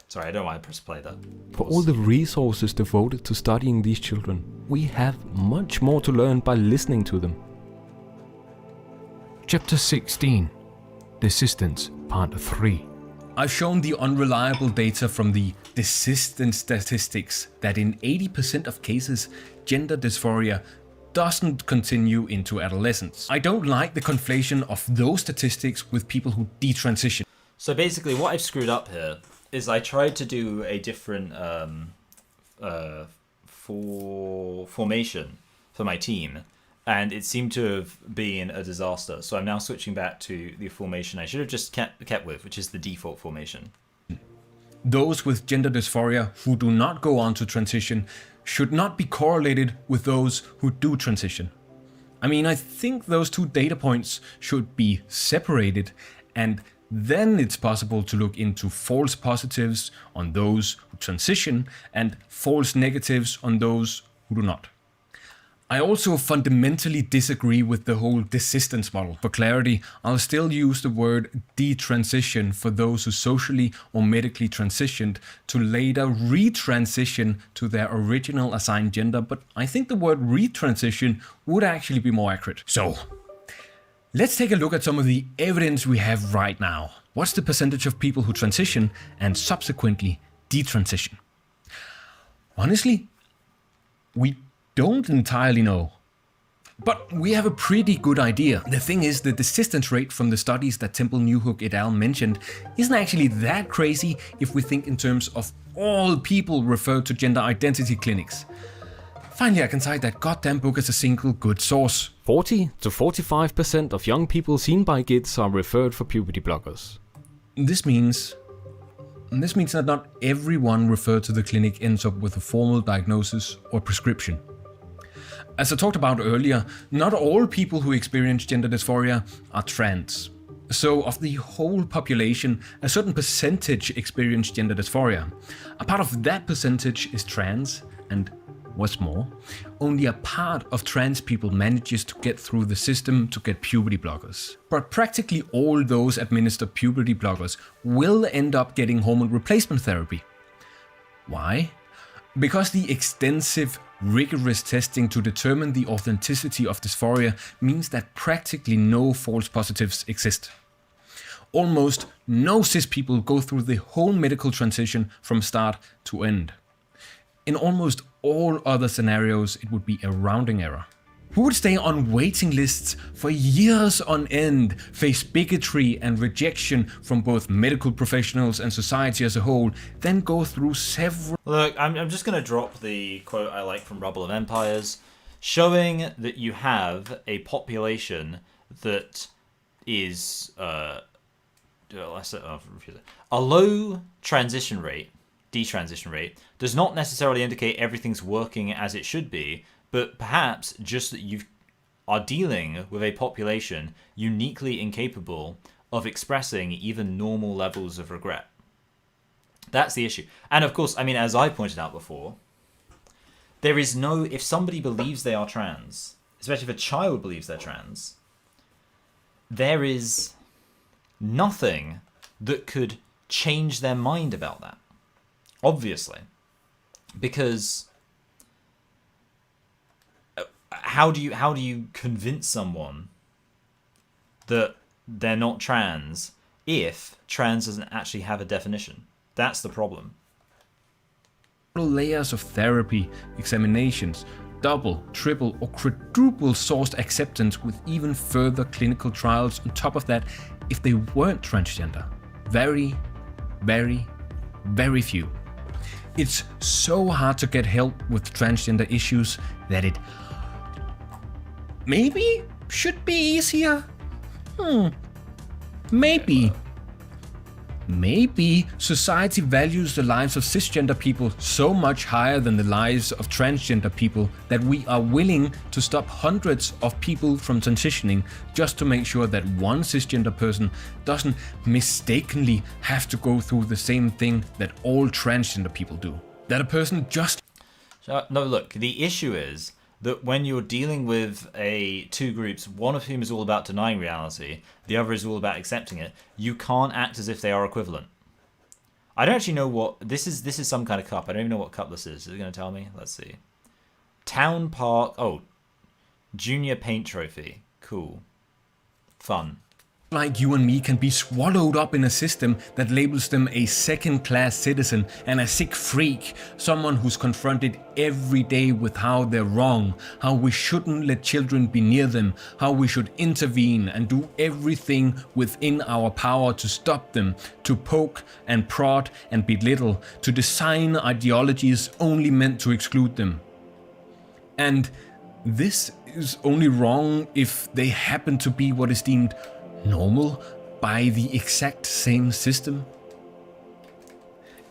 Sorry, I don't know why I pressed play there. For all the resources devoted to studying these children, we have much more to learn by listening to them. Chapter 16. Desistance, Part 3. I've shown the unreliable data from the desistance statistics that in 80% of cases, gender dysphoria doesn't continue into adolescence. I don't like the conflation of those statistics with people who detransition. So basically what I've screwed up here is I tried to do a different formation for my team, and it seemed to have been a disaster. So I'm now switching back to the formation I should have just kept with, which is the default formation. Those with gender dysphoria who do not go on to transition should not be correlated with those who do transition. I mean, I think those two data points should be separated, and then it's possible to look into false positives on those who transition and false negatives on those who do not. I also fundamentally disagree with the whole desistance model. For clarity, I'll still use the word detransition for those who socially or medically transitioned to later retransition to their original assigned gender, but I think the word retransition would actually be more accurate. So, let's take a look at some of the evidence we have right now. What's the percentage of people who transition and subsequently detransition? Honestly, we don't entirely know. But we have a pretty good idea. The thing is, the desistance rate from the studies that Temple Newhook et al. Mentioned isn't actually that crazy if we think in terms of all people referred to gender identity clinics. Finally, I can cite that goddamn book as a single good source. 40 to 45% of young people seen by GIDS are referred for puberty blockers. This means that not everyone referred to the clinic ends up with a formal diagnosis or prescription. As I talked about earlier, not all people who experience gender dysphoria are trans. So of the whole population, a certain percentage experience gender dysphoria. A part of that percentage is trans, and what's more, only a part of trans people manages to get through the system to get puberty blockers. But practically all those administered puberty blockers will end up getting hormone replacement therapy. Why? Because the extensive, rigorous testing to determine the authenticity of dysphoria means that practically no false positives exist. Almost no cis people go through the whole medical transition from start to end. In almost all other scenarios, it would be a rounding error. Who would stay on waiting lists for years on end, face bigotry and rejection from both medical professionals and society as a whole, then go through several... Look, I'm just going to drop the quote I like from Rubble of Empires, showing that you have a population that is a low transition rate, detransition rate, does not necessarily indicate everything's working as it should be, but perhaps just that you are dealing with a population uniquely incapable of expressing even normal levels of regret. That's the issue. And of course, I mean, as I pointed out before, there is no, if somebody believes they are trans, especially if a child believes they're trans, there is nothing that could change their mind about that. Obviously. Because how do you convince someone that they're not trans if trans doesn't actually have a definition? That's the problem. Layers of therapy, examinations, double, triple or quadruple sourced acceptance with even further clinical trials on top of that if they weren't transgender. Very, very, very few. It's so hard to get help with transgender issues that it maybe should be easier. Maybe society values the lives of cisgender people so much higher than the lives of transgender people that we are willing to stop hundreds of people from transitioning just to make sure that one cisgender person doesn't mistakenly have to go through the same thing that all transgender people do. That a person just... No, look, the issue is that when you're dealing with two groups, one of whom is all about denying reality, the other is all about accepting it, you can't act as if they are equivalent. I don't actually know what... This is some kind of cup. I don't even know what cup this is. Is it going to tell me? Let's see. Town Park... Oh. Junior Paint Trophy. Cool. fun. Like you and me can be swallowed up in a system that labels them a second-class citizen and a sick freak, someone who's confronted every day with how they're wrong, how we shouldn't let children be near them, how we should intervene and do everything within our power to stop them, to poke and prod and belittle, to design ideologies only meant to exclude them. And this is only wrong if they happen to be what is deemed normal by the exact same system.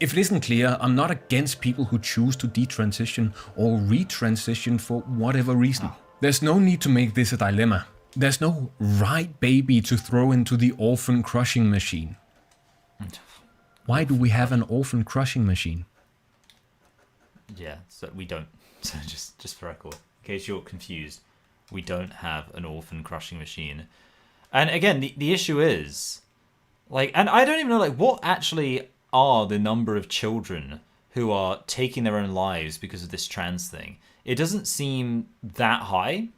If it isn't clear, I'm not against people who choose to detransition or retransition for whatever reason. There's no need to make this a dilemma. There's no right baby to throw into the orphan crushing machine. Why do we have an orphan crushing machine? Yeah, so we don't. So just for record, in case you're confused, we don't have an orphan crushing machine. And again, the issue is, like, and I don't even know, like, what actually are the number of children who are taking their own lives because of this trans thing. It doesn't seem that high.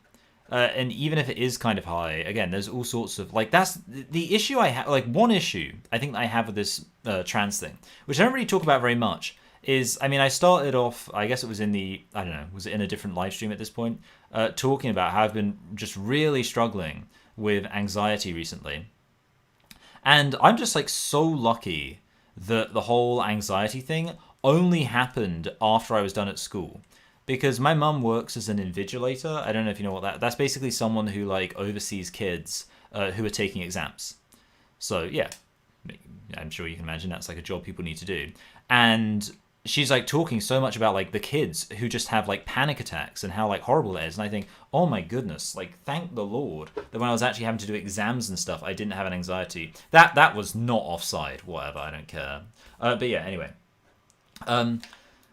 And even if it is kind of high, again, there's all sorts of, like, that's the issue I have, like, one issue I think I have with this trans thing, which I don't really talk about very much, is, I mean, I started off, I guess it was in the, I don't know, was it in a different live stream at this point, talking about how I've been just really struggling with anxiety recently. And I'm just like so lucky that the whole anxiety thing only happened after I was done at school. Because my mum works as an invigilator. I don't know if you know what that's basically someone who like oversees kids who are taking exams. So yeah, I'm sure you can imagine that's like a job people need to do. And she's like talking so much about like the kids who just have like panic attacks and how like horrible it is. And I think, oh my goodness, like thank the Lord that when I was actually having to do exams and stuff, I didn't have an anxiety. That was not offside, whatever, I don't care. But yeah, anyway.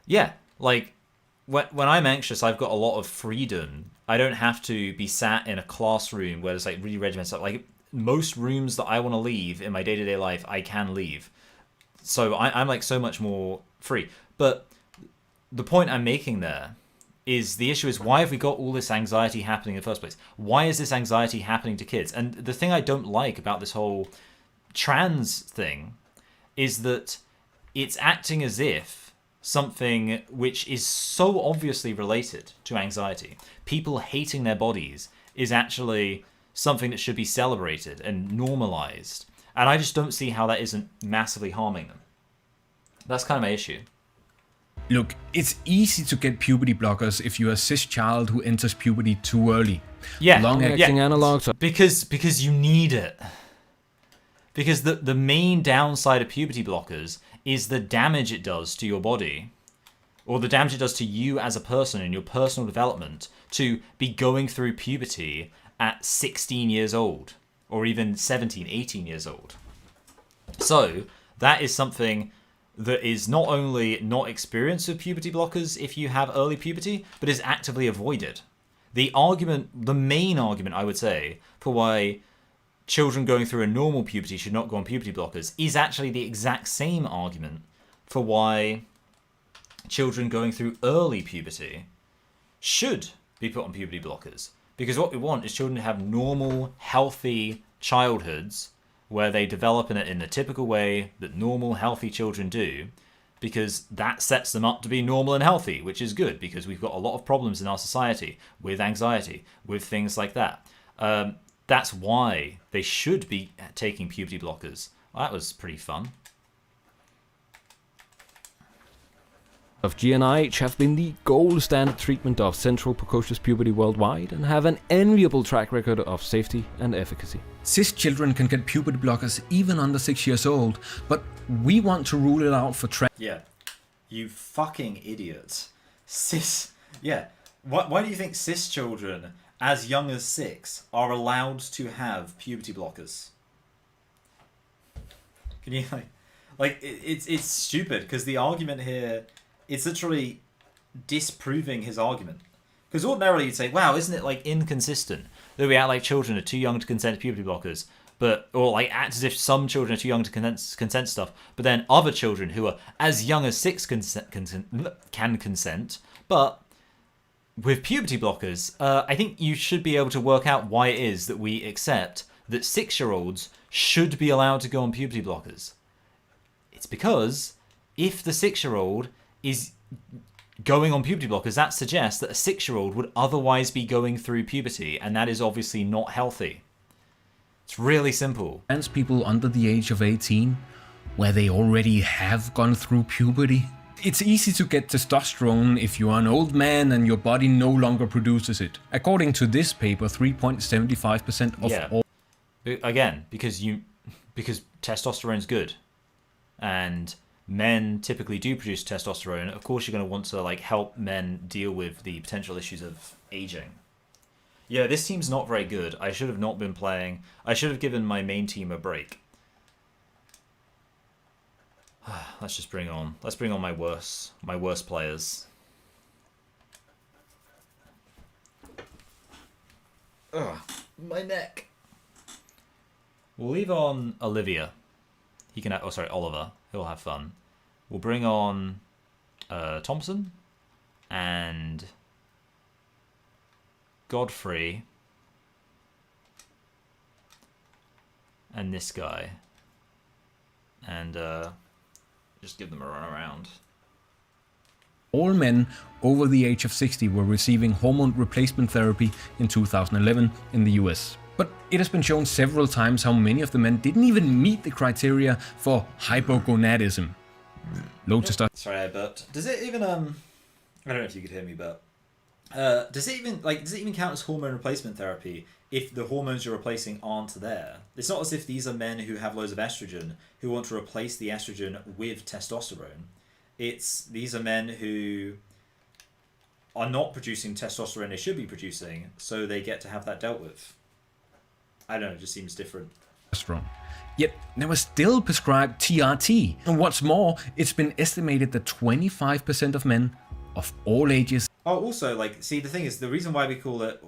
Yeah, like when I'm anxious, I've got a lot of freedom. I don't have to be sat in a classroom where there's like really regimented stuff. Like most rooms that I want to leave in my day-to-day life, I can leave. So I'm like so much more free. But the point I'm making there is the issue is, why have we got all this anxiety happening in the first place? Why is this anxiety happening to kids? And the thing I don't like about this whole trans thing is that it's acting as if something which is so obviously related to anxiety, people hating their bodies, is actually something that should be celebrated and normalized. And I just don't see how that isn't massively harming them. That's kind of my issue. Look, it's easy to get puberty blockers if you're a cis child who enters puberty too early. Yeah, long-acting analogs. Because you need it. Because the main downside of puberty blockers is the damage it does to your body, or the damage it does to you as a person in your personal development, to be going through puberty at 16 years old, or even 17, 18 years old. So that is something that is not only not experienced with puberty blockers if you have early puberty, but is actively avoided. The main argument, I would say, for why children going through a normal puberty should not go on puberty blockers is actually the exact same argument for why children going through early puberty should be put on puberty blockers. Because what we want is children to have normal, healthy childhoods where they develop in the typical way that normal, healthy children do, because that sets them up to be normal and healthy, which is good, because we've got a lot of problems in our society with anxiety, with things like that. That's why they should be taking puberty blockers. Well, that was pretty fun. Of GnRH have been the gold standard treatment of central precocious puberty worldwide and have an enviable track record of safety and efficacy. Cis children can get puberty blockers even under 6 years old, but we want to rule it out for trans. Yeah, you fucking idiots. Yeah. Why do you think cis children as young as 6 are allowed to have puberty blockers? Can you it's stupid, because the argument here, it's literally disproving his argument. Because ordinarily you'd say, wow, isn't it like inconsistent that we act like children are too young to consent to puberty blockers, or like act as if some children are too young to consent stuff, but then other children who are as young as 6 can consent, but with puberty blockers, I think you should be able to work out why it is that we accept that 6-year-olds should be allowed to go on puberty blockers? It's because if the 6-year-old is going on puberty blockers, that suggests that a 6-year-old would otherwise be going through puberty, and that is obviously not healthy. It's really simple. Trans people under the age of 18, where they already have gone through puberty. It's easy to get testosterone if you are an old man and your body no longer produces it. According to this paper, 3.75% of all... Again, because testosterone's good. And men typically do produce testosterone. Of course, you're going to want to like help men deal with the potential issues of aging. Yeah, this team's not very good. I should have not been playing. I should have given my main team a break. Let's bring on my worst players. Ugh, my neck. We'll leave on Olivia. He can. Oh, sorry, Oliver. He'll have fun. We'll bring on Thompson and Godfrey and this guy, and just give them a run around. All men over the age of 60 were receiving hormone replacement therapy in 2011 in the US. But it has been shown several times how many of the men didn't even meet the criteria for hypogonadism. Low testosterone. Sorry, I burped. Does it even I don't know if you could hear me, but does it even count as hormone replacement therapy if the hormones you're replacing aren't there? It's not as if these are men who have loads of estrogen who want to replace the estrogen with testosterone. These are men who are not producing testosterone they should be producing, so they get to have that dealt with. I don't know, it just seems different. Yet they were still prescribed TRT. And what's more, it's been estimated that 25% of men of all ages... Oh, also, see, the thing is, the reason why we call it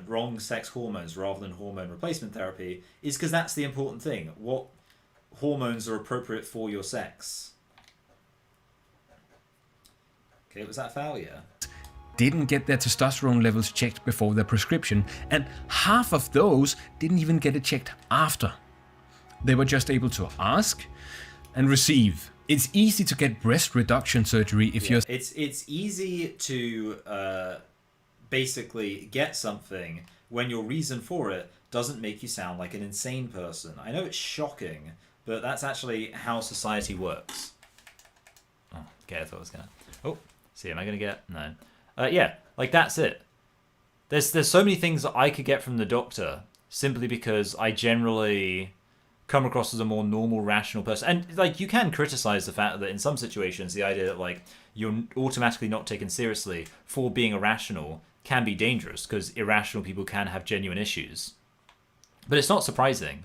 wrong sex hormones rather than hormone replacement therapy is because that's the important thing. What hormones are appropriate for your sex? Okay, was that foul? Yeah. Didn't get their testosterone levels checked before their prescription, and half of those didn't even get it checked after. They were just able to ask and receive. It's easy to get breast reduction surgery if you're... It's easy to basically get something when your reason for it doesn't make you sound like an insane person. I know it's shocking, but that's actually how society works. Oh, okay, I thought I was gonna... Oh, see, am I gonna get... No. Yeah, that's it. There's so many things that I could get from the doctor simply because I generally come across as a more normal, rational person. And you can criticize the fact that in some situations the idea that you're automatically not taken seriously for being irrational can be dangerous because irrational people can have genuine issues. But it's not surprising.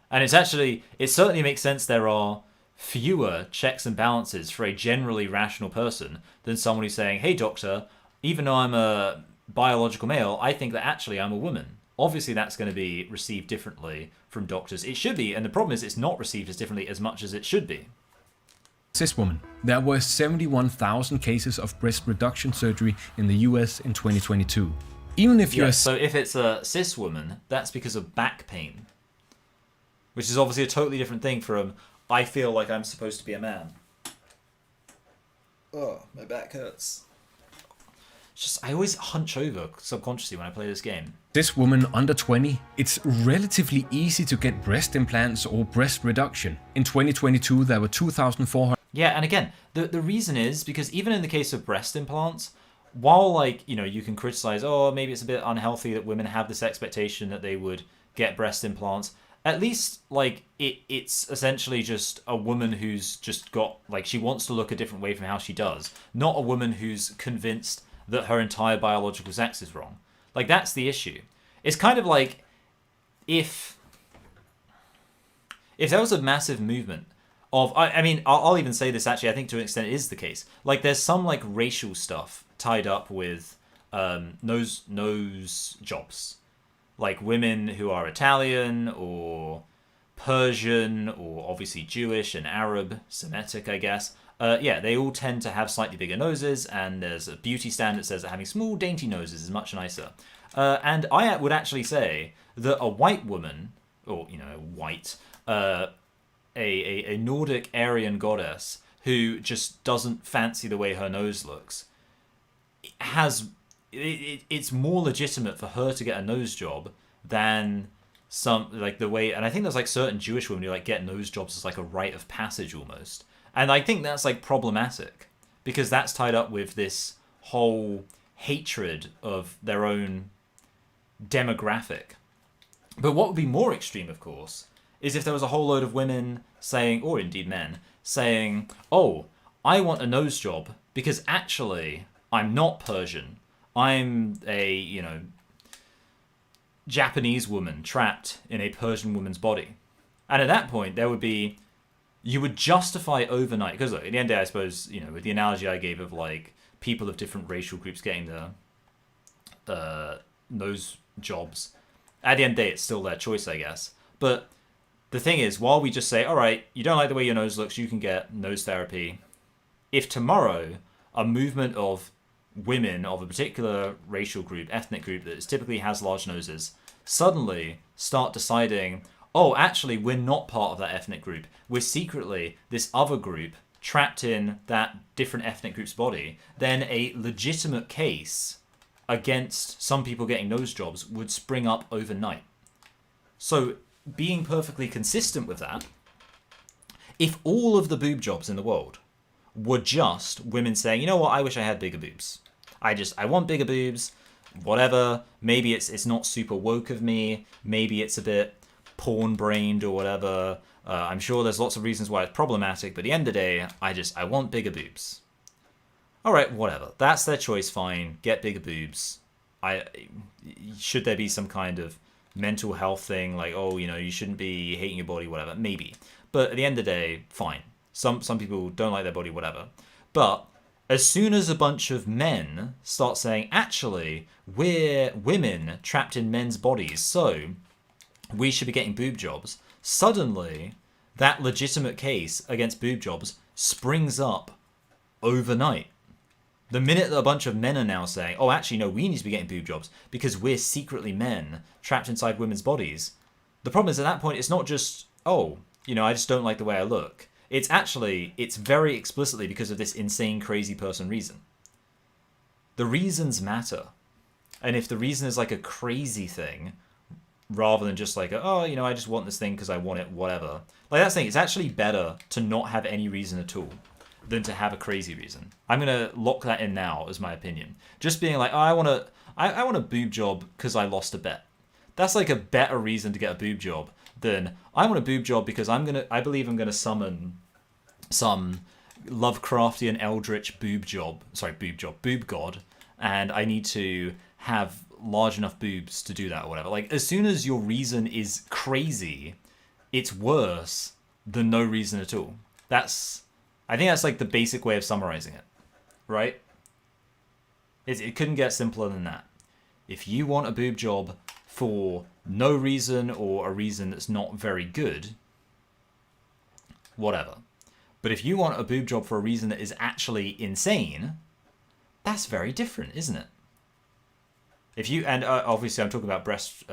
And it certainly makes sense there are fewer checks and balances for a generally rational person than someone who's saying, hey doctor, even though I'm a biological male, I think that actually I'm a woman. Obviously that's going to be received differently from doctors. It should be, and the problem is it's not received as differently as much as it should be. Cis woman. There were 71,000 cases of breast reduction surgery in the US in 2022. Even if you're... So if it's a cis woman, that's because of back pain. Which is obviously a totally different thing from, I feel like I'm supposed to be a man. Oh, my back hurts. I always hunch over subconsciously when I play this game. This woman under 20, it's relatively easy to get breast implants or breast reduction. In 2022, there were 2,400. Yeah, and again, the reason is because even in the case of breast implants, while you can criticize, oh, maybe it's a bit unhealthy that women have this expectation that they would get breast implants. At least it's essentially just a woman who's just got she wants to look a different way from how she does, not a woman who's convinced that her entire biological sex is wrong. That's the issue. It's kind of like if there was a massive movement of, I'll even say this actually, I think to an extent it is the case. There's some racial stuff tied up with nose jobs. Women who are Italian or Persian or obviously Jewish and Arab, Semitic, I guess. They all tend to have slightly bigger noses, and there's a beauty standard that says that having small, dainty noses is much nicer. And I would actually say that a white woman or white, a Nordic Aryan goddess who just doesn't fancy the way her nose looks, it's more legitimate for her to get a nose job than some, like, the way, and I think there's like certain Jewish women who like get nose jobs as like a rite of passage almost, and I think that's like problematic because that's tied up with this whole hatred of their own demographic. But what would be more extreme, of course, is if there was a whole load of women saying, or indeed men, saying, oh, I want a nose job because actually I'm not Persian. I'm a, Japanese woman trapped in a Persian woman's body. And at that point, you would justify overnight, because look, at the end of the day, I suppose, with the analogy I gave of like people of different racial groups getting the nose jobs, at the end of the day, it's still their choice, I guess. But the thing is, while we just say, all right, you don't like the way your nose looks, you can get nose therapy. If tomorrow a movement of women of a particular racial group, ethnic group that typically has large noses, suddenly start deciding, oh, actually, we're not part of that ethnic group. We're secretly this other group trapped in that different ethnic group's body, then a legitimate case against some people getting nose jobs would spring up overnight. So, being perfectly consistent with that, if all of the boob jobs in the world were just women saying, you know what, I wish I had bigger boobs. I want bigger boobs, whatever. Maybe it's not super woke of me. Maybe it's a bit porn-brained or whatever. I'm sure there's lots of reasons why it's problematic, but at the end of the day, I want bigger boobs. All right, whatever. That's their choice, fine. Get bigger boobs. Should there be some kind of mental health thing, like, oh, you shouldn't be hating your body, whatever? Maybe. But at the end of the day, fine. Some people don't like their body, whatever. But as soon as a bunch of men start saying, actually, we're women trapped in men's bodies, so we should be getting boob jobs, suddenly that legitimate case against boob jobs springs up overnight. The minute that a bunch of men are now saying, oh, actually, no, we need to be getting boob jobs because we're secretly men trapped inside women's bodies, the problem is at that point, it's not just, oh, I just don't like the way I look. It's very explicitly because of this insane, crazy person reason. The reasons matter. And if the reason is like a crazy thing, rather than just like, I just want this thing because I want it, whatever. Like, that's the thing, it's actually better to not have any reason at all than to have a crazy reason. I'm going to lock that in now as my opinion. Just being like, I want a boob job because I lost a bet. That's like a better reason to get a boob job than I want a boob job because I believe I'm going to summon some Lovecraftian eldritch boob god, and I need to have large enough boobs to do that or whatever. Like, as soon as your reason is crazy, it's worse than no reason at all. I think that's like the basic way of summarizing it, right? It couldn't get simpler than that. If you want a boob job for no reason or a reason that's not very good, whatever. But if you want a boob job for a reason that is actually insane, that's very different, isn't it? Obviously I'm talking about breast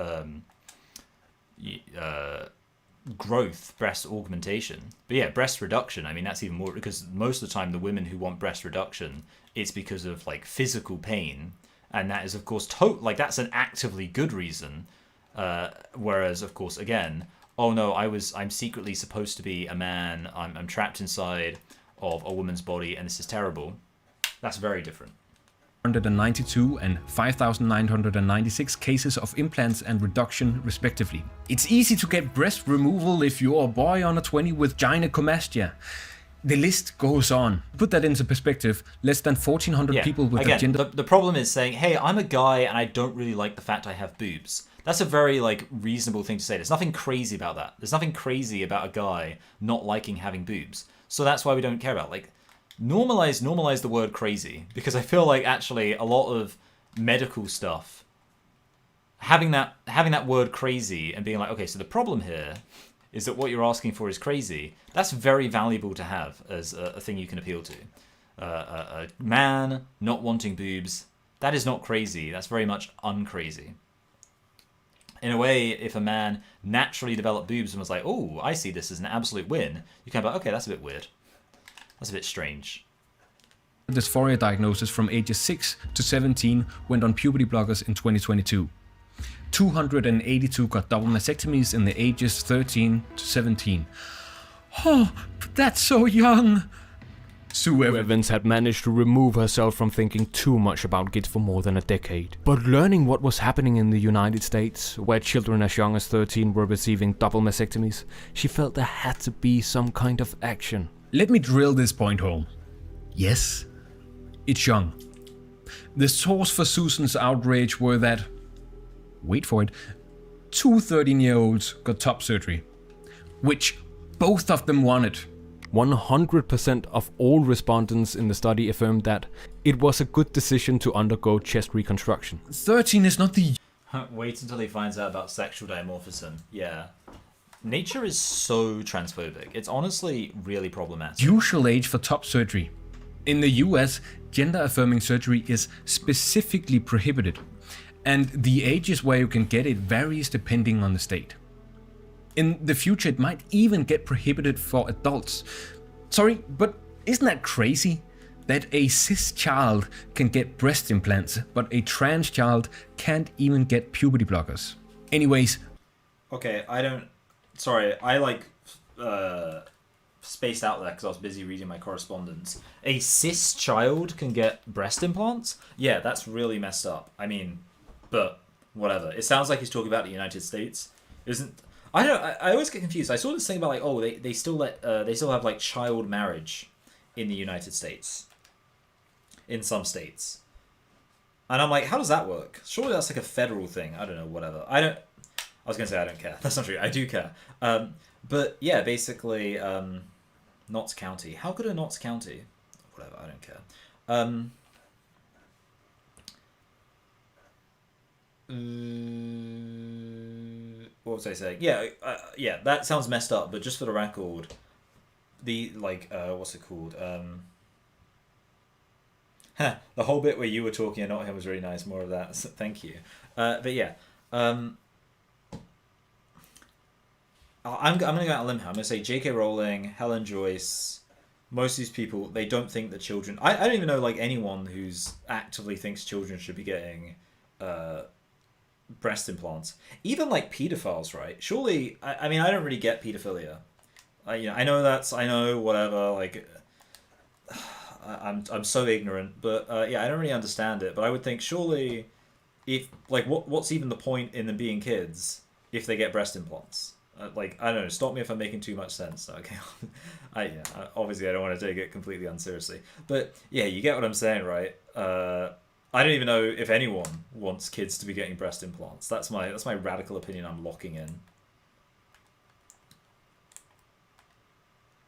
growth, breast augmentation. But yeah, breast reduction, I mean, that's even more, because most of the time the women who want breast reduction, it's because of like physical pain. And that is, of course, that's an actively good reason. Whereas, of course, again, oh no, I'm secretly supposed to be a man. I'm trapped inside of a woman's body, and this is terrible. That's very different. 192 and 5,996 cases of implants and reduction, respectively. It's easy to get breast removal if you're a boy under 20 with gynecomastia. The list goes on. Put that into perspective, less than 1,400 people with a gender... The problem is saying, hey, I'm a guy and I don't really like the fact I have boobs. That's a very reasonable thing to say. There's nothing crazy about that. There's nothing crazy about a guy not liking having boobs. So that's why we don't care about normalize the word crazy, because I feel like actually a lot of medical stuff, having that word crazy and being like, okay, so the problem here is that what you're asking for is crazy. That's very valuable to have as a thing you can appeal to. A man not wanting boobs, that is not crazy. That's very much uncrazy. in a way, if a man naturally developed boobs and was like, oh, I see this as an absolute win, you kind of like, okay, that's a bit weird. That's a bit strange. Dysphoria diagnosis from ages 6 to 17 went on puberty blockers in 2022. 282 got double mastectomies in the ages 13 to 17. Oh, but that's so young. Sue Evans had managed to remove herself from thinking too much about kids for more than a decade. But learning what was happening in the United States, where children as young as 13 were receiving double mastectomies, she felt there had to be some kind of action. Let me drill this point home. Yes, it's young. The source for Susan's outrage were that, wait for it, 2 13-year-olds got top surgery, which both of them wanted. 100% of all respondents in the study affirmed that it was a good decision to undergo chest reconstruction. 13 is not the Wait until he finds out about sexual dimorphism. Yeah. Nature is so transphobic. It's honestly really problematic. usual age for top surgery. In the US, gender-affirming surgery is specifically prohibited, and the ages where you can get it varies depending on the state. In the future, it might even get prohibited for adults. Sorry, but isn't that crazy? That a cis child can get breast implants, but a trans child can't even get puberty blockers. Anyways. Okay, I spaced out there because I was busy reading my correspondence. A cis child can get breast implants? Yeah, that's really messed up. I mean, but whatever. It sounds like he's talking about the United States. I always get confused. I saw this thing about like, oh, they still have like child marriage in the United States. In some states. And I'm like, how does that work? Surely that's like a federal thing. I don't know, whatever. I was going to say I don't care. That's not true. I do care. But yeah, basically, Notts County. How good are Notts County? Whatever, I don't care. What was I saying? Yeah, that sounds messed up, but just for the record, the, like, what's it called? The whole bit where you were talking and not him was really nice. More of that. So, thank you. But yeah, I'm going to go out on a limb here. I'm going to say J.K. Rowling, Helen Joyce, most of these people, they don't think that children... I don't even know like anyone who's actively thinks children should be getting breast implants. Even like pedophiles, right? Surely, I mean, I don't really get pedophilia. I know whatever, like... I'm so ignorant, but yeah, I don't really understand it. But I would think surely, if like what's even the point in them being kids if they get breast implants? Like, I don't know. Stop me if I'm making too much sense. Okay, obviously I don't want to take it completely unseriously, but yeah, you get what I'm saying, right? I don't even know if anyone wants kids to be getting breast implants. That's my radical opinion. I'm locking in.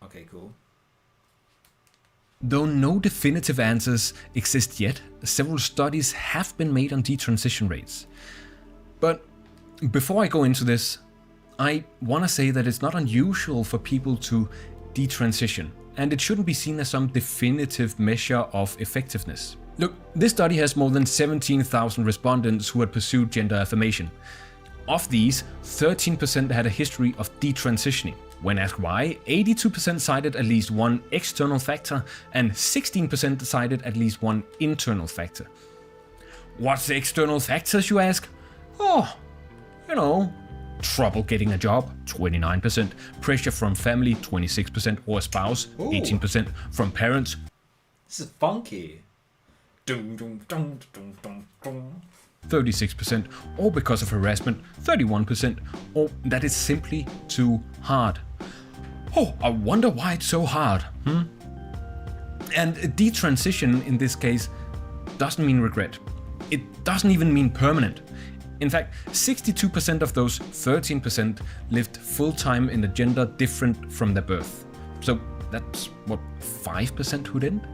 Okay, cool. Though no definitive answers exist yet, several studies have been made on detransition rates. But before I go into this, I want to say that it's not unusual for people to detransition, and it shouldn't be seen as some definitive measure of effectiveness. Look, this study has more than 17,000 respondents who had pursued gender affirmation. Of these, 13% had a history of detransitioning. When asked why, 82% cited at least one external factor and 16% cited at least one internal factor. What's the external factors, you ask? Oh, trouble getting a job, 29%, pressure from family, 26%, or a spouse, 18%, from parents. This is funky. Dum, dum, dum, dum, dum, dum. 36%, or because of harassment, 31%, or that it's simply too hard. Oh, I wonder why it's so hard, And detransition in this case doesn't mean regret. It doesn't even mean permanent. In fact, 62% of those 13% lived full-time in a gender different from their birth. So that's, 5% who didn't?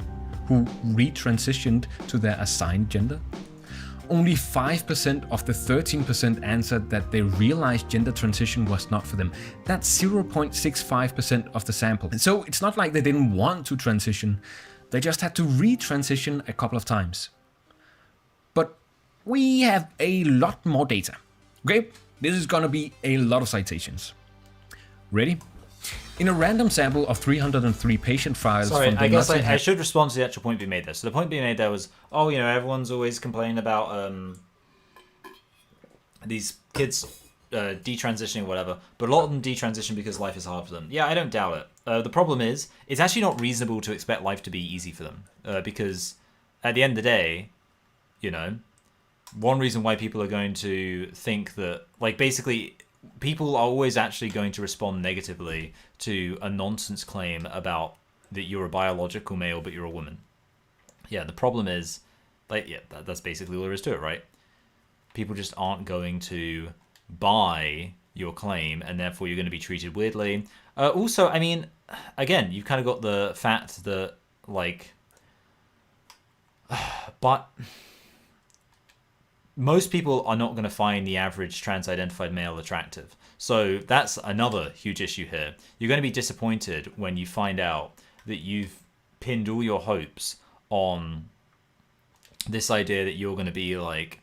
Who retransitioned to their assigned gender? Only 5% of the 13% answered that they realized gender transition was not for them. That's 0.65% of the sample. And so it's not like they didn't want to transition, they just had to retransition a couple of times. But we have a lot more data. Okay, This is gonna be a lot of citations. Ready? In a random sample of 303 patient files Sorry, from the I guess I Nottingham... should respond to the actual point being made there. So the point being made there was, oh, you know, everyone's always complaining about these kids detransitioning or whatever, but a lot of them detransition because life is hard for them. Yeah, I don't doubt it. The problem is, it's actually not reasonable to expect life to be easy for them, because at the end of the day, you know, one reason why people are going to think that, like, basically, people are always actually going to respond negatively to a nonsense claim about that you're a biological male but you're a woman. Yeah, the problem is, like, yeah, that's basically all there is to it, right? People just aren't going to buy your claim, and therefore you're going to be treated weirdly. Also, I mean, again, you've kind of got the fact that, like, but most people are not going to find the average trans-identified male attractive. So that's another huge issue here. You're going to be disappointed when you find out that you've pinned all your hopes on this idea that you're going to be like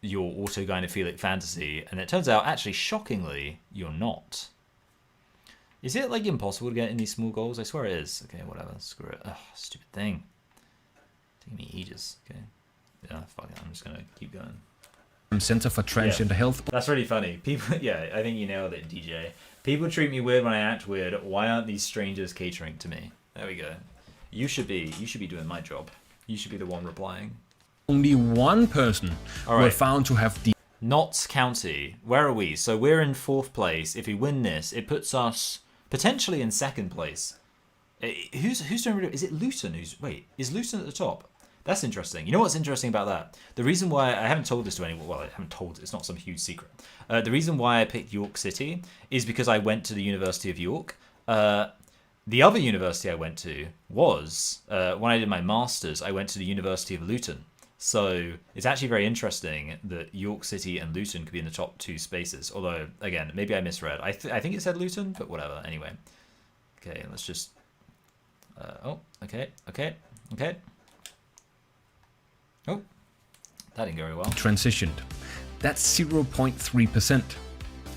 your autogynephilic fantasy, and it turns out, actually, shockingly, you're not. Is it, like, impossible to get in these small goals? I swear it is. Okay, whatever. Screw it. Ugh, stupid thing. Taking me ages. Okay. Yeah, fuck it. I'm just going to keep going. Center for Transgender Health. That's really funny. People, yeah, I think you nailed it, DJ. People treat me weird when I act weird. Why aren't these strangers catering to me? There we go. You should be doing my job. You should be the one replying. Only one person were found to have Notts County. Where are we? So we're in 4th place. If we win this, it puts us potentially in 2nd place. Who's doing? Is it Luton? Is Luton at the top? That's interesting. You know what's interesting about that? The reason why I haven't told this to anyone, well, I haven't told, it's not some huge secret. The reason why I picked York City is because I went to the University of York. The other university I went to was, when I did my master's, I went to the University of Luton. So it's actually very interesting that York City and Luton could be in the top 2 spaces. Although, again, maybe I misread. I think it said Luton, but whatever. Anyway. Okay, let's just... okay. Oh, that didn't go very well. Transitioned. That's 0.3%.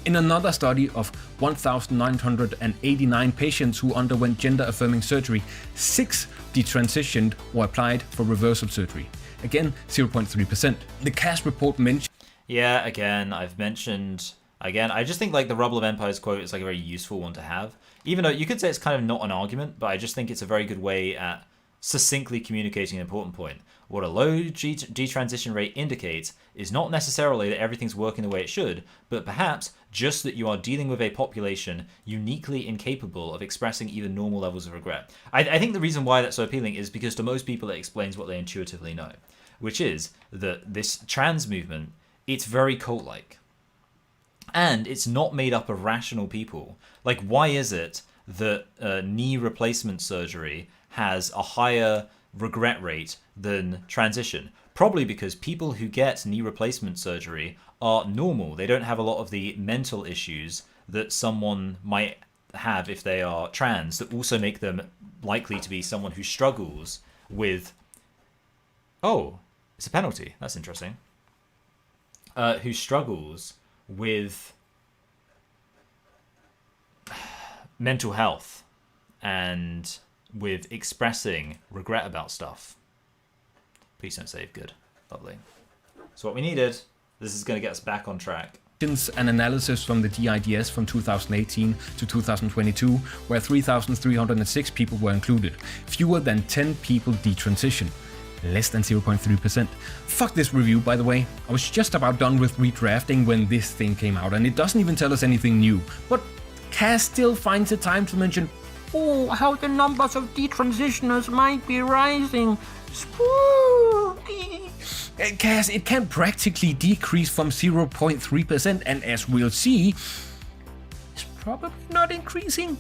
In another study of 1,989 patients who underwent gender-affirming surgery, 6 detransitioned or applied for reversal surgery. Again, 0.3%. The CAS report mentioned... Yeah, again, I've mentioned... Again, I just think, like, the Rubble of Empires quote is, like, a very useful one to have. Even though you could say it's kind of not an argument, but I just think it's a very good way at succinctly communicating an important point. What a low detransition rate indicates is not necessarily that everything's working the way it should, but perhaps just that you are dealing with a population uniquely incapable of expressing even normal levels of regret. I think the reason why that's so appealing is because to most people it explains what they intuitively know, which is that this trans movement, it's very cult-like. And it's not made up of rational people. Like, why is it that knee replacement surgery has a higher regret rate than transition? Probably because people who get knee replacement surgery are normal. They don't have a lot of the mental issues that someone might have if they are trans that also make them likely to be someone who struggles with... Oh, it's a penalty. That's interesting. Who struggles with mental health and with expressing regret about stuff. Please don't save. Good. Lovely. So what we needed, this is going to get us back on track. An analysis from the DIDS from 2018 to 2022, where 3,306 people were included. Fewer than 10 people detransitioned. Less than 0.3%. Fuck this review, by the way. I was just about done with redrafting when this thing came out, and it doesn't even tell us anything new. But Cass still finds the time to mention, oh, how the numbers of detransitioners might be rising. Spooky. Cass, it can practically decrease from 0.3%, and as we'll see, it's probably not increasing.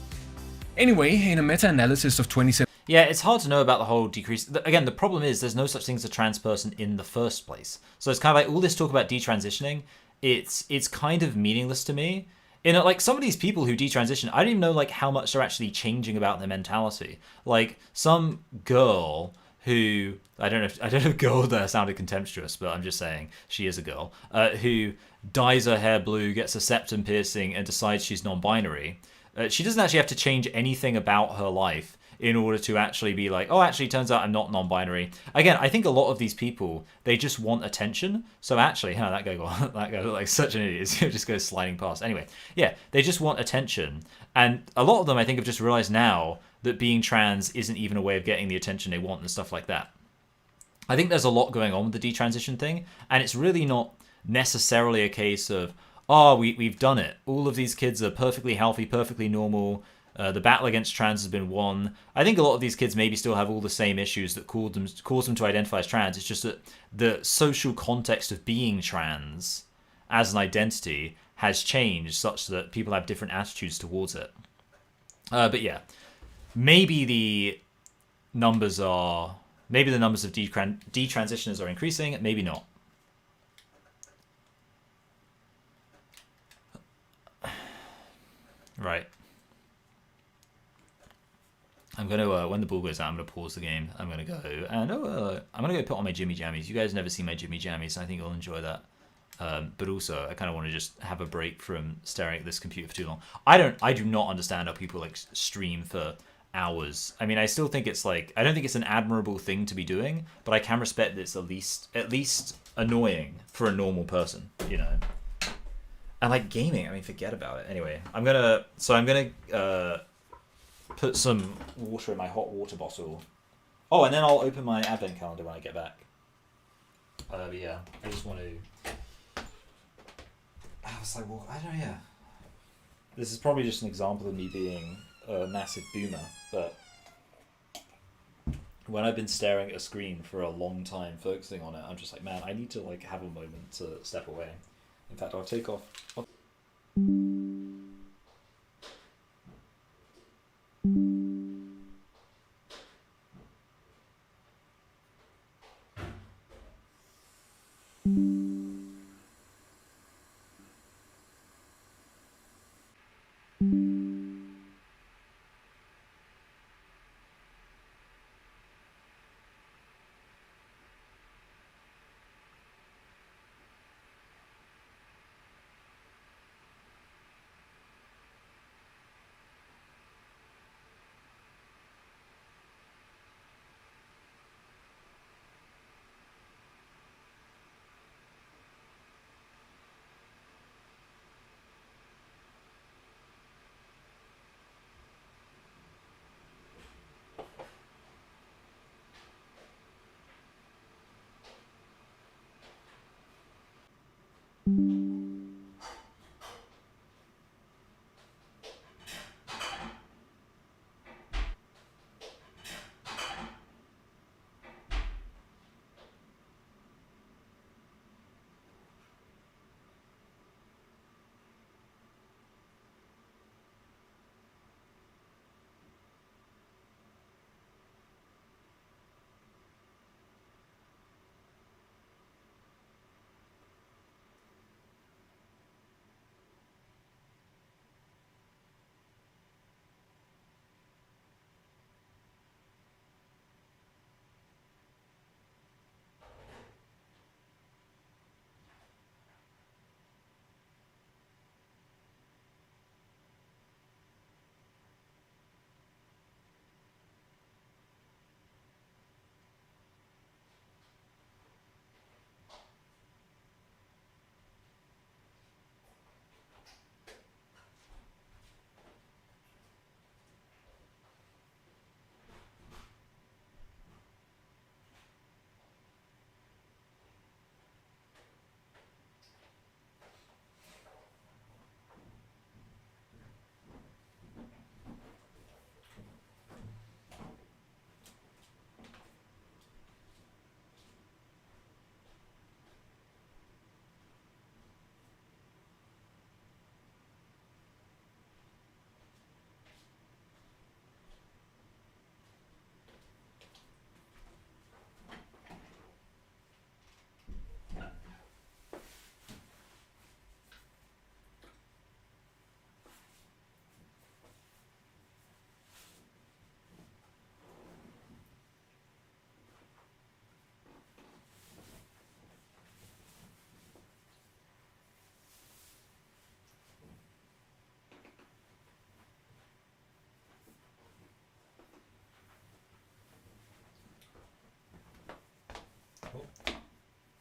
Anyway, in a meta-analysis of 27... Yeah, it's hard to know about the whole decrease. Again, the problem is there's no such thing as a trans person in the first place. So it's kind of like all this talk about detransitioning, it's kind of meaningless to me. You know, like some of these people who detransition, I don't even know like how much they're actually changing about their mentality. Like some girl who I don't know if girl there sounded contemptuous, but I'm just saying she is a girl who dyes her hair blue, gets a septum piercing, and decides she's non-binary. She doesn't actually have to change anything about her life in order to actually be like, oh, actually, turns out I'm not non-binary. Again, I think a lot of these people, they just want attention. So actually, that guy looked like such an idiot. He just goes sliding past. Anyway, yeah, they just want attention. And a lot of them, I think, have just realized now that being trans isn't even a way of getting the attention they want and stuff like that. I think there's a lot going on with the detransition thing, and it's really not necessarily a case of, oh, we've done it. All of these kids are perfectly healthy, perfectly normal. The battle against trans has been won. I think a lot of these kids maybe still have all the same issues that cause them to identify as trans. It's just that the social context of being trans as an identity has changed such that people have different attitudes towards it. But yeah, maybe the numbers of detransitioners are increasing, maybe not. Right. I'm gonna when the ball goes out, I'm gonna pause the game. I'm gonna go and I'm gonna go put on my Jimmy Jammies. You guys never see my Jimmy Jammies, I think you'll enjoy that. But also, I kind of want to just have a break from staring at this computer for too long. I do not understand how people like stream for hours. I mean, I still think it's like, I don't think it's an admirable thing to be doing, but I can respect that it's at least annoying for a normal person, you know. And like gaming, I mean, forget about it. Anyway, I'm gonna put some water in my hot water bottle. Oh, and then I'll open my advent calendar when I get back. But yeah, I just want to. I was like, well, I don't know. Yeah, this is probably just an example of me being a massive boomer, but when I've been staring at a screen for a long time, focusing on it, I'm just like, man, I need to like have a moment to step away. In fact, I'll take off.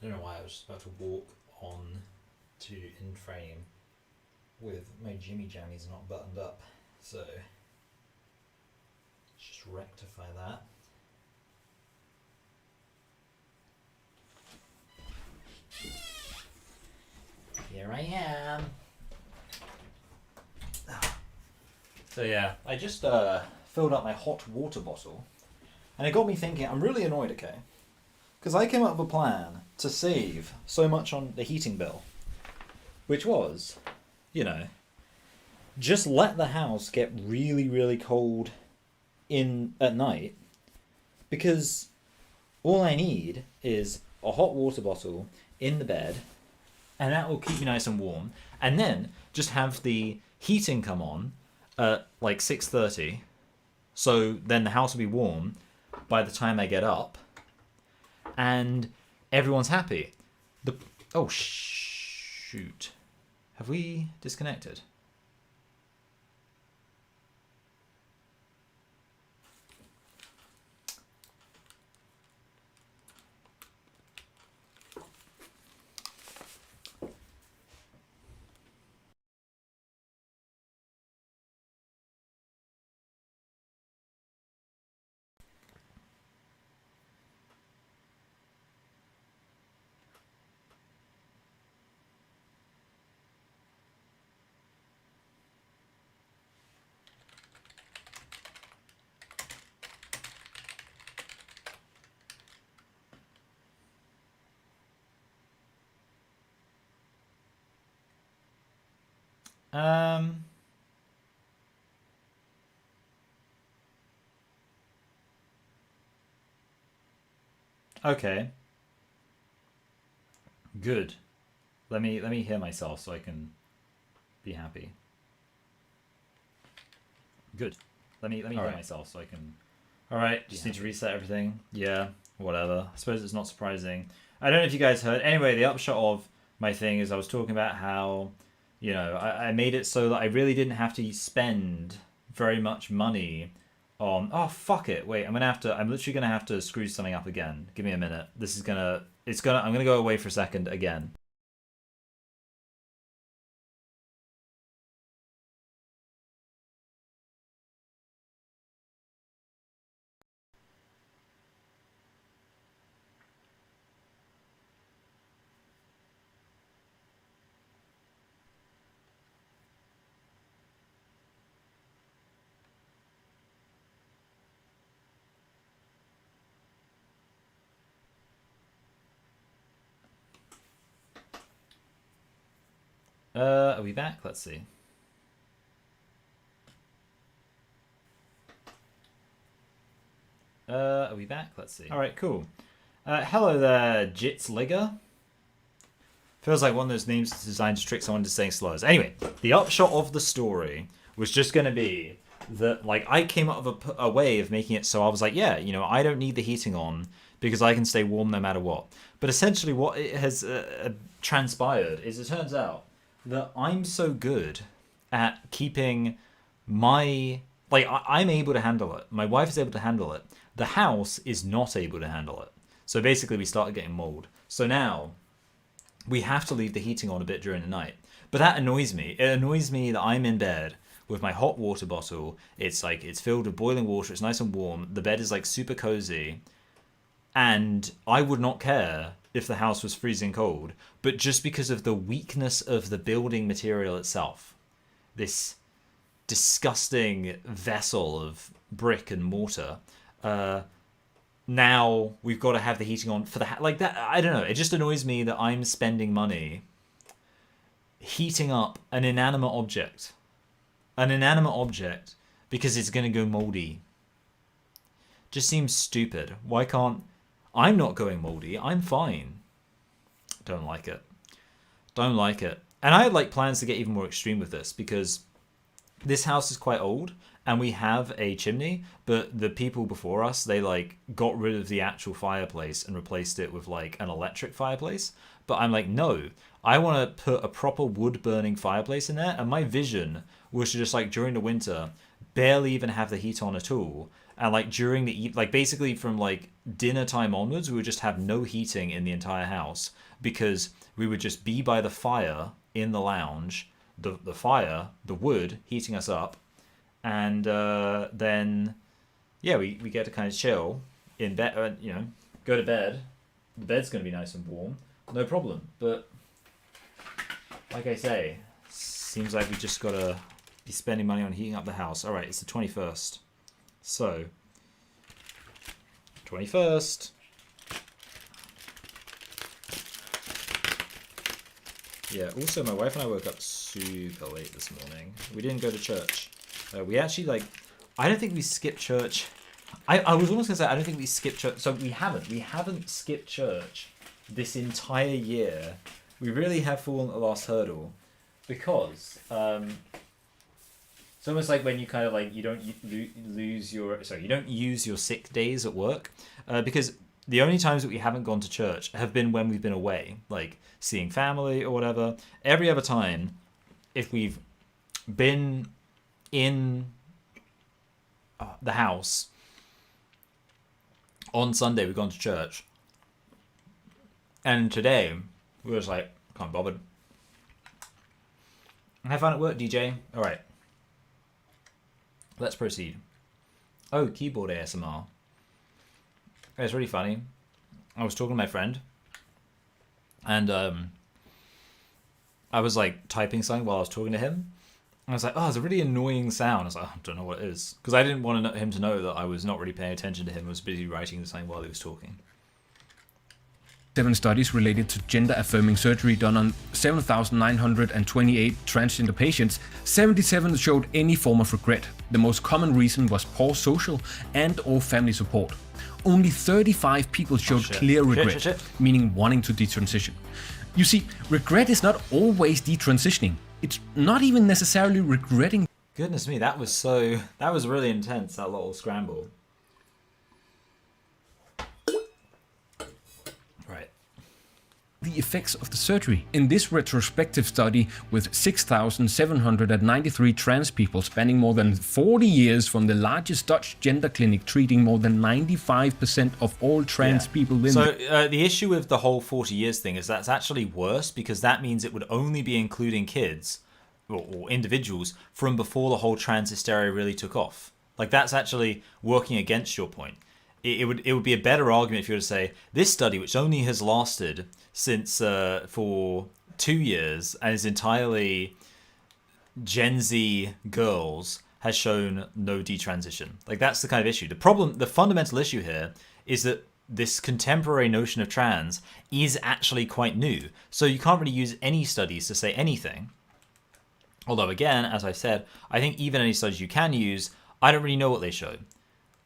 I don't know why I was just about to walk on to in frame with my Jimmy Jammies not buttoned up. So let's just rectify that. Here I am. So yeah, I just filled up my hot water bottle, and it got me thinking. I'm really annoyed, okay? Because I came up with a plan to save so much on the heating bill, which was, you know, just let the house get really, really cold in at night, because all I need is a hot water bottle in the bed, and that will keep me nice and warm, and then just have the heating come on at like 6:30, so then the house will be warm by the time I get up, and everyone's happy. Oh shoot, have we disconnected? Okay. Good. Let me hear myself so I can be happy. Good. Let me hear myself so I can. All right. Just need to reset everything. Yeah. Whatever. I suppose it's not surprising. I don't know if you guys heard. Anyway, the upshot of my thing is I was talking about how, you know, I made it so that I really didn't have to spend very much money on. Oh fuck it! Wait, I'm literally gonna have to screw something up again. Give me a minute. I'm gonna go away for a second again. Are we back? Let's see. Are we back? Let's see. All right, cool. Hello there, Jits Ligger. Feels like one of those names designed to trick someone into saying slurs. Anyway, the upshot of the story was just going to be that, like, I came up with a way of making it so I was like, yeah, you know, I don't need the heating on because I can stay warm no matter what. But essentially what it has transpired is it turns out that I'm so good at keeping my... Like, I'm able to handle it. My wife is able to handle it. The house is not able to handle it. So basically we started getting mold. So now we have to leave the heating on a bit during the night. But that annoys me. It annoys me that I'm in bed with my hot water bottle. It's like, it's filled with boiling water. It's nice and warm. The bed is like super cozy. And I would not care if the house was freezing cold. But just because of the weakness of the building material itself, this disgusting vessel of brick and mortar, now we've got to have the heating on for the like that. I don't know, it just annoys me that I'm spending money heating up an inanimate object because it's going to go moldy. Just seems stupid. Why can't... I'm not going moldy, I'm fine. Don't like it. And I had like plans to get even more extreme with this because this house is quite old and we have a chimney, but the people before us, they like got rid of the actual fireplace and replaced it with like an electric fireplace. But I'm like, no, I want to put a proper wood burning fireplace in there. And my vision was to just like during the winter, barely even have the heat on at all And like during the like basically from like dinner time onwards, we would just have no heating in the entire house because we would just be by the fire in the lounge, the fire, the wood heating us up, and then yeah, we get to kind of chill in bed, you know, go to bed. The bed's gonna be nice and warm, no problem. But like I say, seems like we just gotta be spending money on heating up the house. All right, it's the 21st. So, 21st. Yeah, also my wife and I woke up super late this morning. We didn't go to church. We actually, like, I don't think we skipped church. I was almost going to say, I don't think we skipped church. So we haven't skipped church this entire year. We really have fallen at the last hurdle. Because, it's almost like when you kind of like, you don't use your sick days at work. Because the only times that we haven't gone to church have been when we've been away, like seeing family or whatever. Every other time, if we've been in the house on Sunday, we've gone to church. And today, we were just like, can't be bothered. Have fun at work, DJ. All right. Let's proceed. Oh, keyboard ASMR. It's really funny. I was talking to my friend, and I was like typing something while I was talking to him. And I was like, oh, it's a really annoying sound. I was like, oh, I don't know what it is. Because I didn't want him to know that I was not really paying attention to him. I was busy writing something while he was talking. 7 studies related to gender-affirming surgery done on 7,928 transgender patients, 77 showed any form of regret. The most common reason was poor social and or family support. Only 35 people showed clear regret, meaning wanting to detransition. You see, regret is not always detransitioning. It's not even necessarily regretting. Goodness me, that was really intense, that little scramble. The effects of the surgery. In this retrospective study with 6,793 trans people spanning more than 40 years from the largest Dutch gender clinic treating more than 95% of all trans people in So the issue with the whole 40 years thing is that's actually worse because that means it would only be including kids or individuals from before the whole trans hysteria really took off. Like that's actually working against your point. It would be a better argument if you were to say this study, which only has lasted since for 2 years and is entirely Gen Z girls, has shown no detransition. Like that's the kind of issue. The fundamental issue here is that this contemporary notion of trans is actually quite new. So you can't really use any studies to say anything. Although again, as I said, I think even any studies you can use, I don't really know what they show.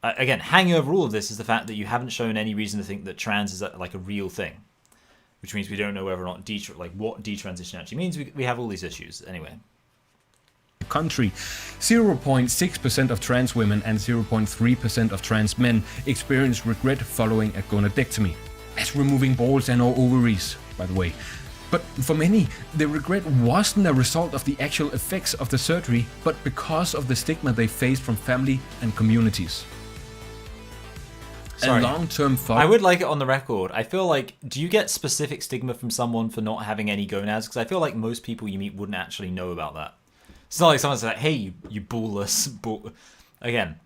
Again, hanging over all of this is the fact that you haven't shown any reason to think that trans is like a real thing, which means we don't know whether or not what detransition actually means. We have all these issues anyway. Country, 0.6% of trans women and 0.3% of trans men experience regret following a gonadectomy. That's removing balls and or ovaries, by the way. But for many, the regret wasn't a result of the actual effects of the surgery, but because of the stigma they faced from family and communities. Sorry. A long-term I would like it on the record. I feel like, do you get specific stigma from someone for not having any gonads? Because I feel like most people you meet wouldn't actually know about that. It's not like someone's like, hey, you ballless bull. Again.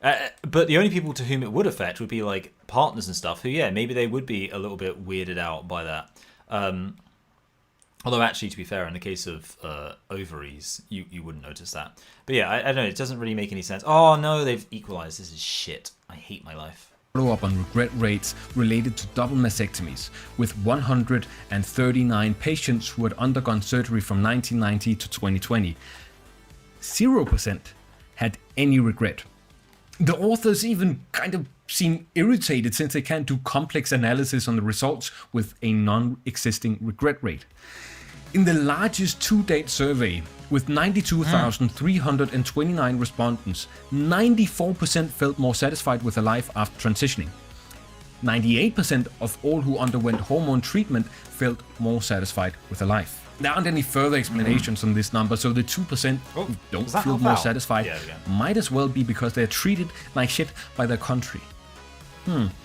But the only people to whom it would affect would be like partners and stuff who, yeah, maybe they would be a little bit weirded out by that. Although actually, to be fair, in the case of ovaries, you wouldn't notice that. But yeah, I don't know, it doesn't really make any sense. Oh no, they've equalized. This is shit. I hate my life. Follow up on regret rates related to double mastectomies, with 139 patients who had undergone surgery from 1990 to 2020. 0% had any regret. The authors even kind of seem irritated since they can't do complex analysis on the results with a non-existing regret rate. In the largest to-date survey, with 92,329 respondents, 94% felt more satisfied with their life after transitioning. 98% of all who underwent hormone treatment felt more satisfied with their life. There aren't any further explanations on this number, so the 2% who don't was that feel half more out? satisfied Yeah, okay. might as well be because they're treated like shit by their country.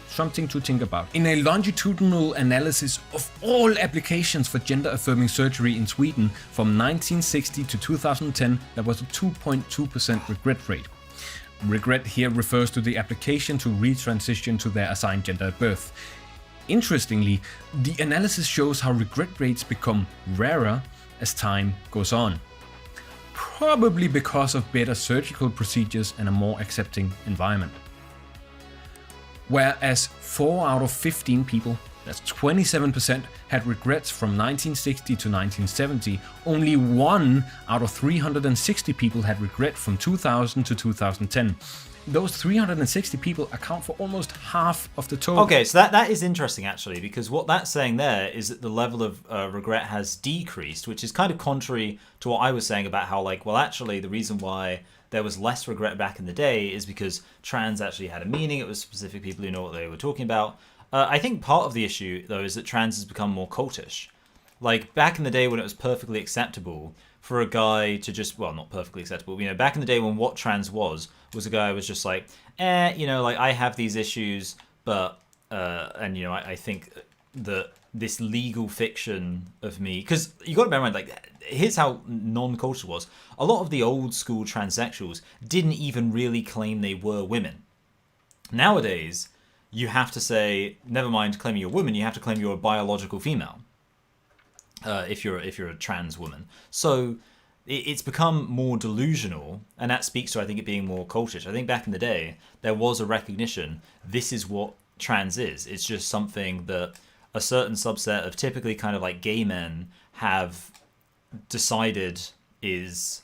Something to think about. In a longitudinal analysis of all applications for gender-affirming surgery in Sweden from 1960 to 2010, there was a 2.2% regret rate. Regret here refers to the application to retransition to their assigned gender at birth. Interestingly, the analysis shows how regret rates become rarer as time goes on. Probably because of better surgical procedures and a more accepting environment. Whereas 4 out of 15 people, that's 27%, had regrets from 1960 to 1970, only 1 out of 360 people had regret from 2000 to 2010. Those 360 people account for almost half of the total. Okay, so that is interesting actually, because what that's saying there is that the level of regret has decreased, which is kind of contrary to what I was saying about how, like, well, actually the reason why there was less regret back in the day is because trans actually had a meaning. It was specific people who know what they were talking about. I think part of the issue, though, is that trans has become more cultish. Like, back in the day when it was perfectly acceptable for a guy to just, well, not perfectly acceptable, you know, back in the day when what trans was a guy who was just like, you know, like, I have these issues, but, and, you know, I think that this legal fiction of me, because you got to bear in mind, like, here's how non-cultural it was. A lot of the old school transsexuals didn't even really claim they were women. Nowadays, you have to say, never mind claiming you're a woman, you have to claim you're a biological female. If you're a trans woman. So it's become more delusional, and that speaks to, I think, it being more cultish. I think back in the day, there was a recognition, this is what trans is. It's just something that a certain subset of typically kind of like gay men have decided is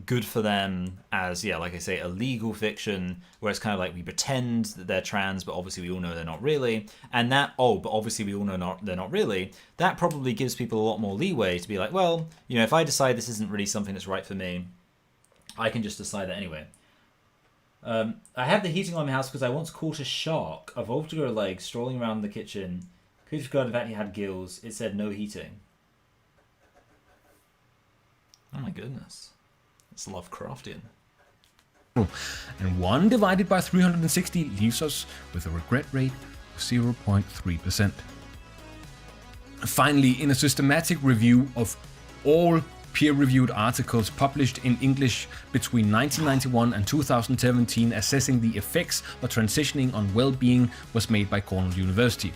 good for them as, yeah, like I say, a legal fiction, where it's kind of like we pretend that they're trans, but obviously we all know they're not really. And that, but obviously we all know they're not really, that probably gives people a lot more leeway to be like, well, you know, if I decide this isn't really something that's right for me, I can just decide that anyway. I have the heating on in my house because I once caught a shark of over legs strolling around the kitchen. Could have forgotten that he had gills. It said no heating. Oh my goodness. It's Lovecraftian. And 1 divided by 360 leaves us with a regret rate of 0.3%. Finally, in a systematic review of all peer-reviewed articles published in English between 1991 and 2017 assessing the effects of transitioning on well-being was made by Cornell University.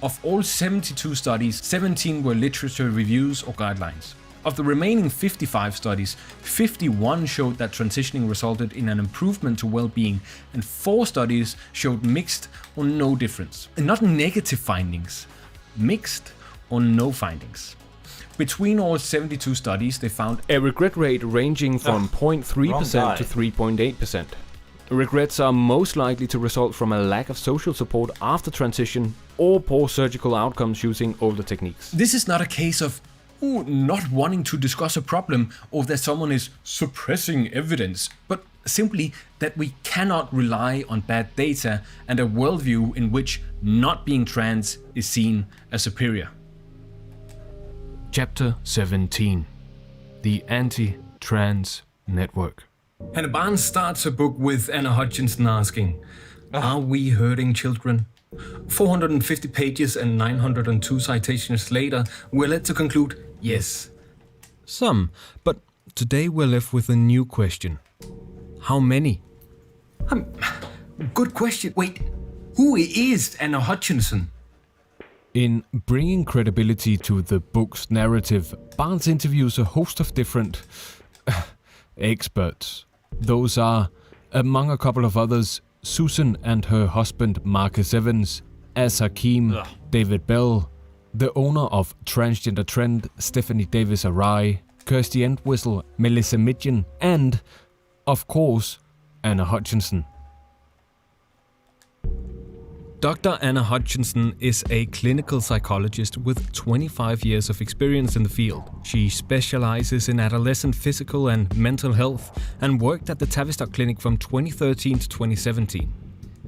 Of all 72 studies, 17 were literature reviews or guidelines. Of the remaining 55 studies, 51 showed that transitioning resulted in an improvement to well-being, and 4 studies showed mixed or no difference. And not negative findings, mixed or no findings. Between all 72 studies, they found A regret rate ranging from 0.3% to 3.8%. Regrets are most likely to result from a lack of social support after transition or poor surgical outcomes using older techniques. this is not a case of not wanting to discuss a problem or that someone is suppressing evidence, but simply that we cannot rely on bad data and a worldview in which not being trans is seen as superior. Chapter 17. The Anti-Trans Network. Hannah Barnes starts her book with Anna Hutchinson asking, are we hurting children? 450 pages and 902 citations later, we're led to conclude, yes. Some, but today we're left with a new question. How many? Good question. Wait, who is Anna Hutchinson? In bringing credibility to the book's narrative, Barnes interviews a host of different experts. Those are, among a couple of others, Susan and her husband Marcus Evans, Az Hakim, David Bell, the owner of Transgender Trend, Stephanie Davis Arai, Kirsty Entwistle, Melissa Midgen, and, of course, Anna Hutchinson. Dr. Anna Hutchinson is a clinical psychologist with 25 years of experience in the field. She specializes in adolescent physical and mental health and worked at the Tavistock Clinic from 2013 to 2017.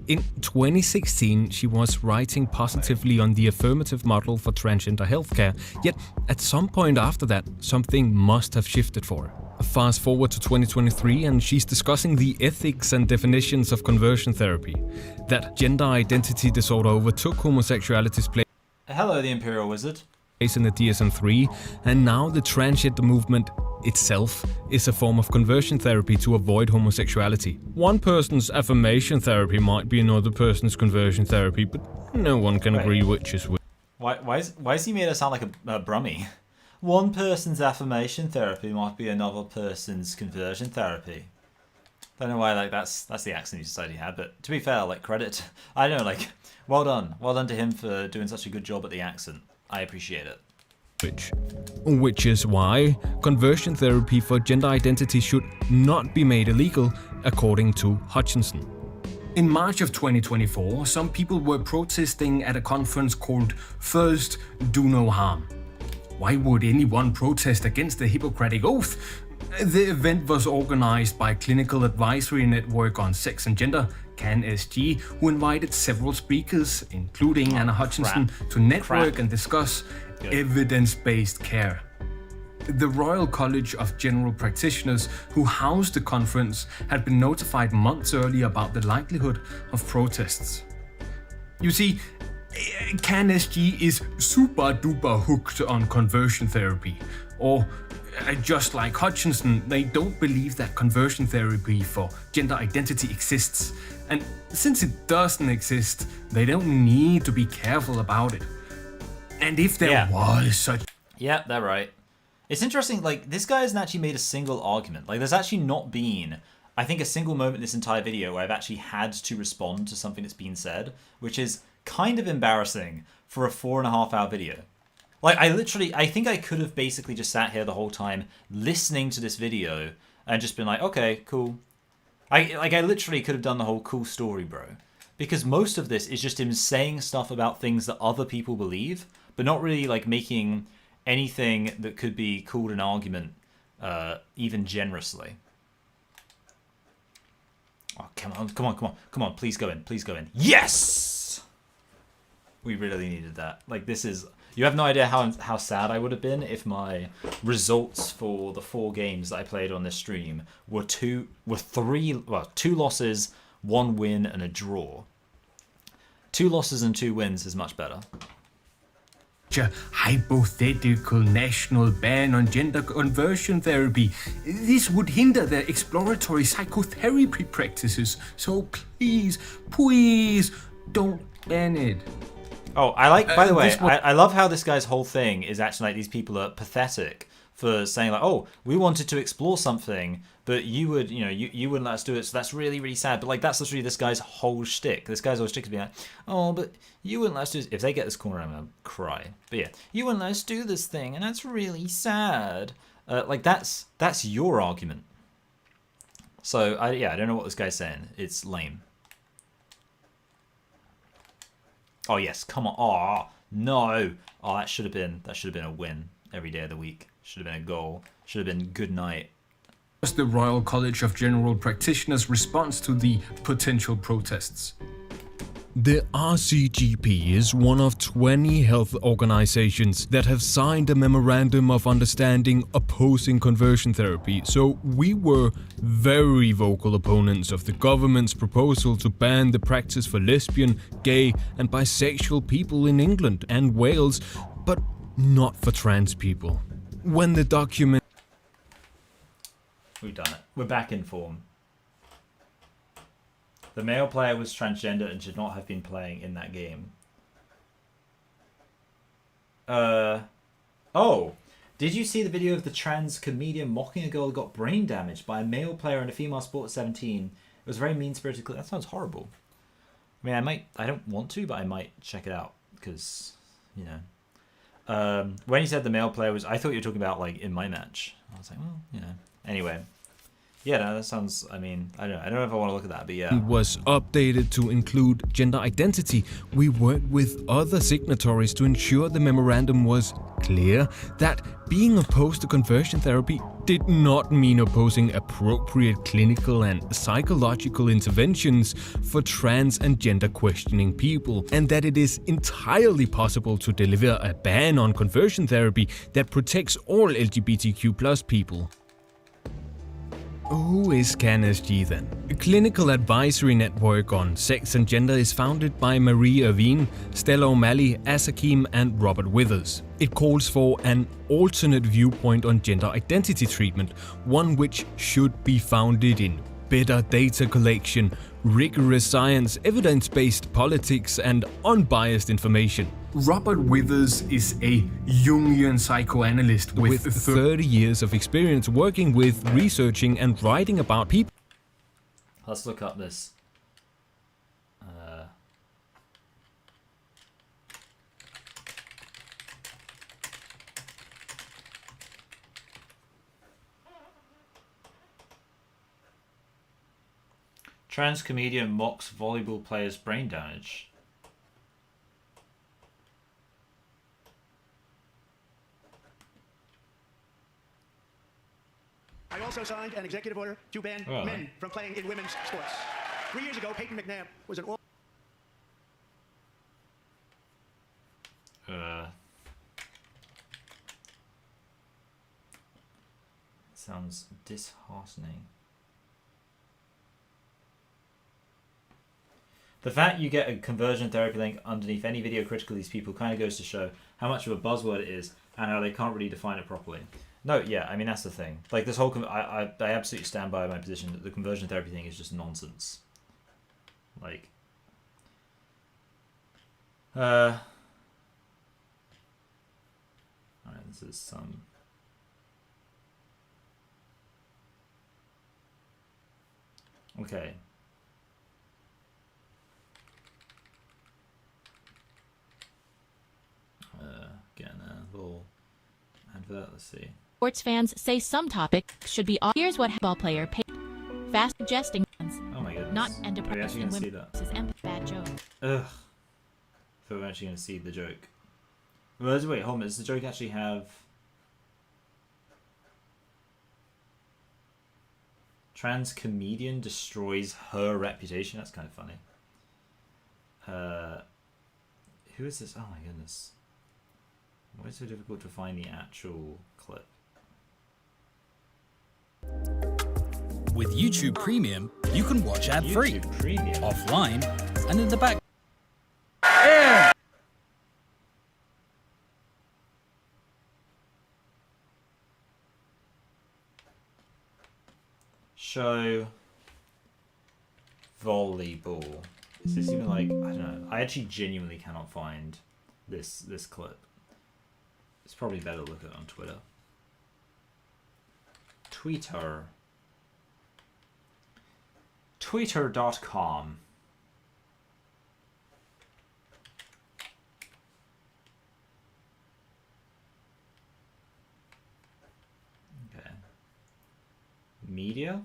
In 2016, she was writing positively on the affirmative model for transgender healthcare, yet at some point after that, something must have shifted for her. Fast forward to 2023 and she's discussing the ethics and definitions of conversion therapy. That gender identity disorder overtook homosexuality's place Hello, the Imperial Wizard. in the DSM-3, and now the transgender movement itself is a form of conversion therapy to avoid homosexuality. One person's affirmation therapy might be another person's conversion therapy, but no one can agree which is which. Why is he made it sound like a Brummie? One person's affirmation therapy might be another person's conversion therapy. Don't know why that's the accent he decided he had, but to be fair, like credit, I don't know, like well done to him for doing such a good job at the accent. I appreciate it. Which is why conversion therapy for gender identity should not be made illegal, according to Hutchinson. In March of 2024, some people were protesting at a conference called First Do No Harm. Why would anyone protest against the Hippocratic Oath? The event was organized by Clinical Advisory Network on Sex and Gender, CAN-SG, who invited several speakers, including Anna Hutchinson, to network and discuss evidence-based care. The Royal College of General Practitioners, who housed the conference, had been notified months earlier about the likelihood of protests. You see, CAN-SG is super duper hooked on conversion therapy, or just like Hutchinson, they don't believe that conversion therapy for gender identity exists, and since it doesn't exist, they don't need to be careful about it. And if there was such... Yeah, they're right. It's interesting, like, this guy hasn't actually made a single argument. Like, there's actually not been, I think, a single moment in this entire video where I've actually had to respond to something that's been said, which is kind of embarrassing for a 4.5-hour video. Like, I think I could have basically just sat here the whole time listening to this video and just been like, okay, cool. I literally could have done the whole cool story, bro. Because most of this is just him saying stuff about things that other people believe, but not really, like, making anything that could be called an argument, even generously. Oh, come on, please go in. Yes! We really needed that. Like, this is... You have no idea how sad I would have been if my results for the 4 games that I played on this stream were 2 losses, 1 win, and a draw. 2 losses and 2 wins is much better. A hypothetical national ban on gender conversion therapy. This would hinder the exploratory psychotherapy practices, so please don't ban it. Oh, I like, by the way, I love how this guy's whole thing is actually like these people are pathetic for saying like, oh, we wanted to explore something, but you would, you wouldn't let us do it, so that's really, really sad. But like, that's literally this guy's whole shtick. This guy's whole shtick is being like, oh, but you wouldn't let us do this. If they get this corner, I'm gonna cry. But yeah, you wouldn't let us do this thing, and that's really sad. Like, that's your argument. So, I don't know what this guy's saying. It's lame. Oh yes, come on! Oh no! Oh, that should have been a win every day of the week. Should have been a goal. Should have been good night. Was the Royal College of General Practitioners' response to the potential protests? The RCGP is one of 20 health organizations that have signed a memorandum of understanding opposing conversion therapy, so we were very vocal opponents of the government's proposal to ban the practice for lesbian, gay and bisexual people in England and Wales, but not for trans people. When the document... We've done it. We're back in form. The male player was transgender and should not have been playing in that game. Oh, did you see the video of the trans comedian mocking a girl who got brain damaged by a male player in a female sport at 17? It was a very mean-spirited clip. That sounds horrible. I mean, I don't want to, but I might check it out because, when you said the male player was, I thought you were talking about like in my match. I was like, well, anyway. Yeah, no, that sounds. I mean, I don't know if I want to look at that, but yeah. Was updated to include gender identity, we worked with other signatories to ensure the memorandum was clear that being opposed to conversion therapy did not mean opposing appropriate clinical and psychological interventions for trans and gender questioning people, and that it is entirely possible to deliver a ban on conversion therapy that protects all LGBTQ+ people. Who is CanSG then? A clinical advisory network on sex and gender is founded by Marie Irvine, Stella O'Malley, Asakim and Robert Withers. It calls for an alternate viewpoint on gender identity treatment, one which should be founded in better data collection, rigorous science, evidence-based politics and unbiased information. Robert Withers is a Jungian psychoanalyst With 30 years of experience working with, researching and writing about people. Let's look up this. Trans comedian mocks volleyball player's brain damage. I also signed an executive order to ban men from playing in women's sports. 3 years ago, Peyton McNabb was an all... Sounds disheartening. The fact you get a conversion therapy link underneath any video critical of these people kind of goes to show how much of a buzzword it is and how they can't really define it properly. No, yeah, I mean, that's the thing. Like, this whole... I absolutely stand by my position that the conversion therapy thing is just nonsense. Like... Alright, this is some... Okay. Getting a little advert, let's see. Sports fans say some topic should be off. Here's what ball player paid. Fast suggesting fans. Oh my goodness. Not Are we enterprise actually in gonna see women that? versus empathy. Bad joke. Ugh. I thought we were actually going to see the joke. Well, wait, hold on. Does the joke actually have... Trans comedian destroys her reputation? That's kind of funny. Who is this? Oh my goodness. Why is it so difficult to find the actual clip? With YouTube Premium, you can watch ad-free, YouTube Premium. offline, and in the back. Show volleyball. Is this even like... I don't know. I actually genuinely cannot find this clip. It's probably better to look at it on Twitter. Twitter.com. Okay. Media.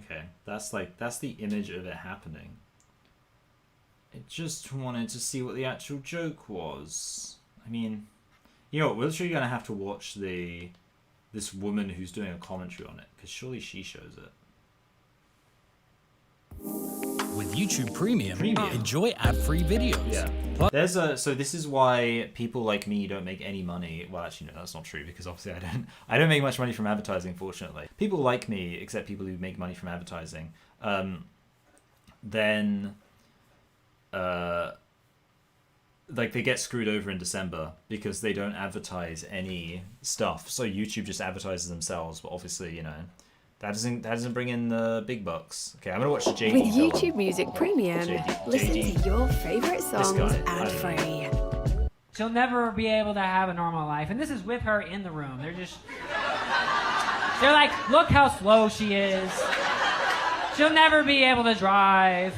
Okay, that's the image of it happening. I just wanted to see what the actual joke was. I mean, you know what, we're literally gonna have to watch this woman who's doing a commentary on it, because surely she shows it. With YouTube Premium, enjoy ad-free videos. Yeah. There's so this is why people like me don't make any money. Well, actually, no, that's not true, because obviously I don't make much money from advertising, fortunately. People like me, except people who make money from advertising, then like they get screwed over in December because they don't advertise any stuff. So YouTube just advertises themselves, but obviously, you know, That doesn't bring in the big bucks. Okay, I'm gonna watch the JD. With YouTube Music Premium, listen to your favorite songs ad-free. She'll never be able to have a normal life. And this is with her in the room. They're like, look how slow she is. She'll never be able to drive.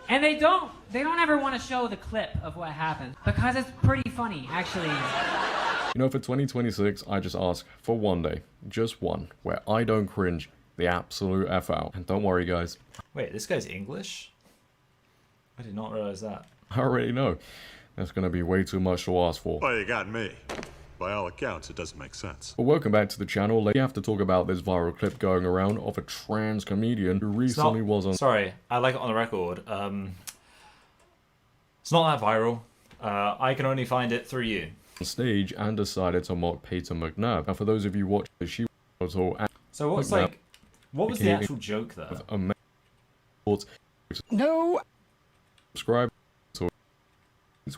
And they don't ever want to show the clip of what happened because it's pretty funny, actually. You know, for 2026, I just ask for one day, just one, where I don't cringe the absolute F out. And don't worry, guys. Wait, this guy's English? I did not realize that. I already know. That's going to be way too much to ask for. Well, you got me. By all accounts, it doesn't make sense. But welcome back to the channel. We have to talk about this viral clip going around of a trans comedian who recently was on... Sorry, I like it on the record. It's not that viral. I can only find it through you. ...stage and decided to mock Peyton McNabb. Now, for those of you watching, she was all... So what was the actual joke there? No! Subscribe to...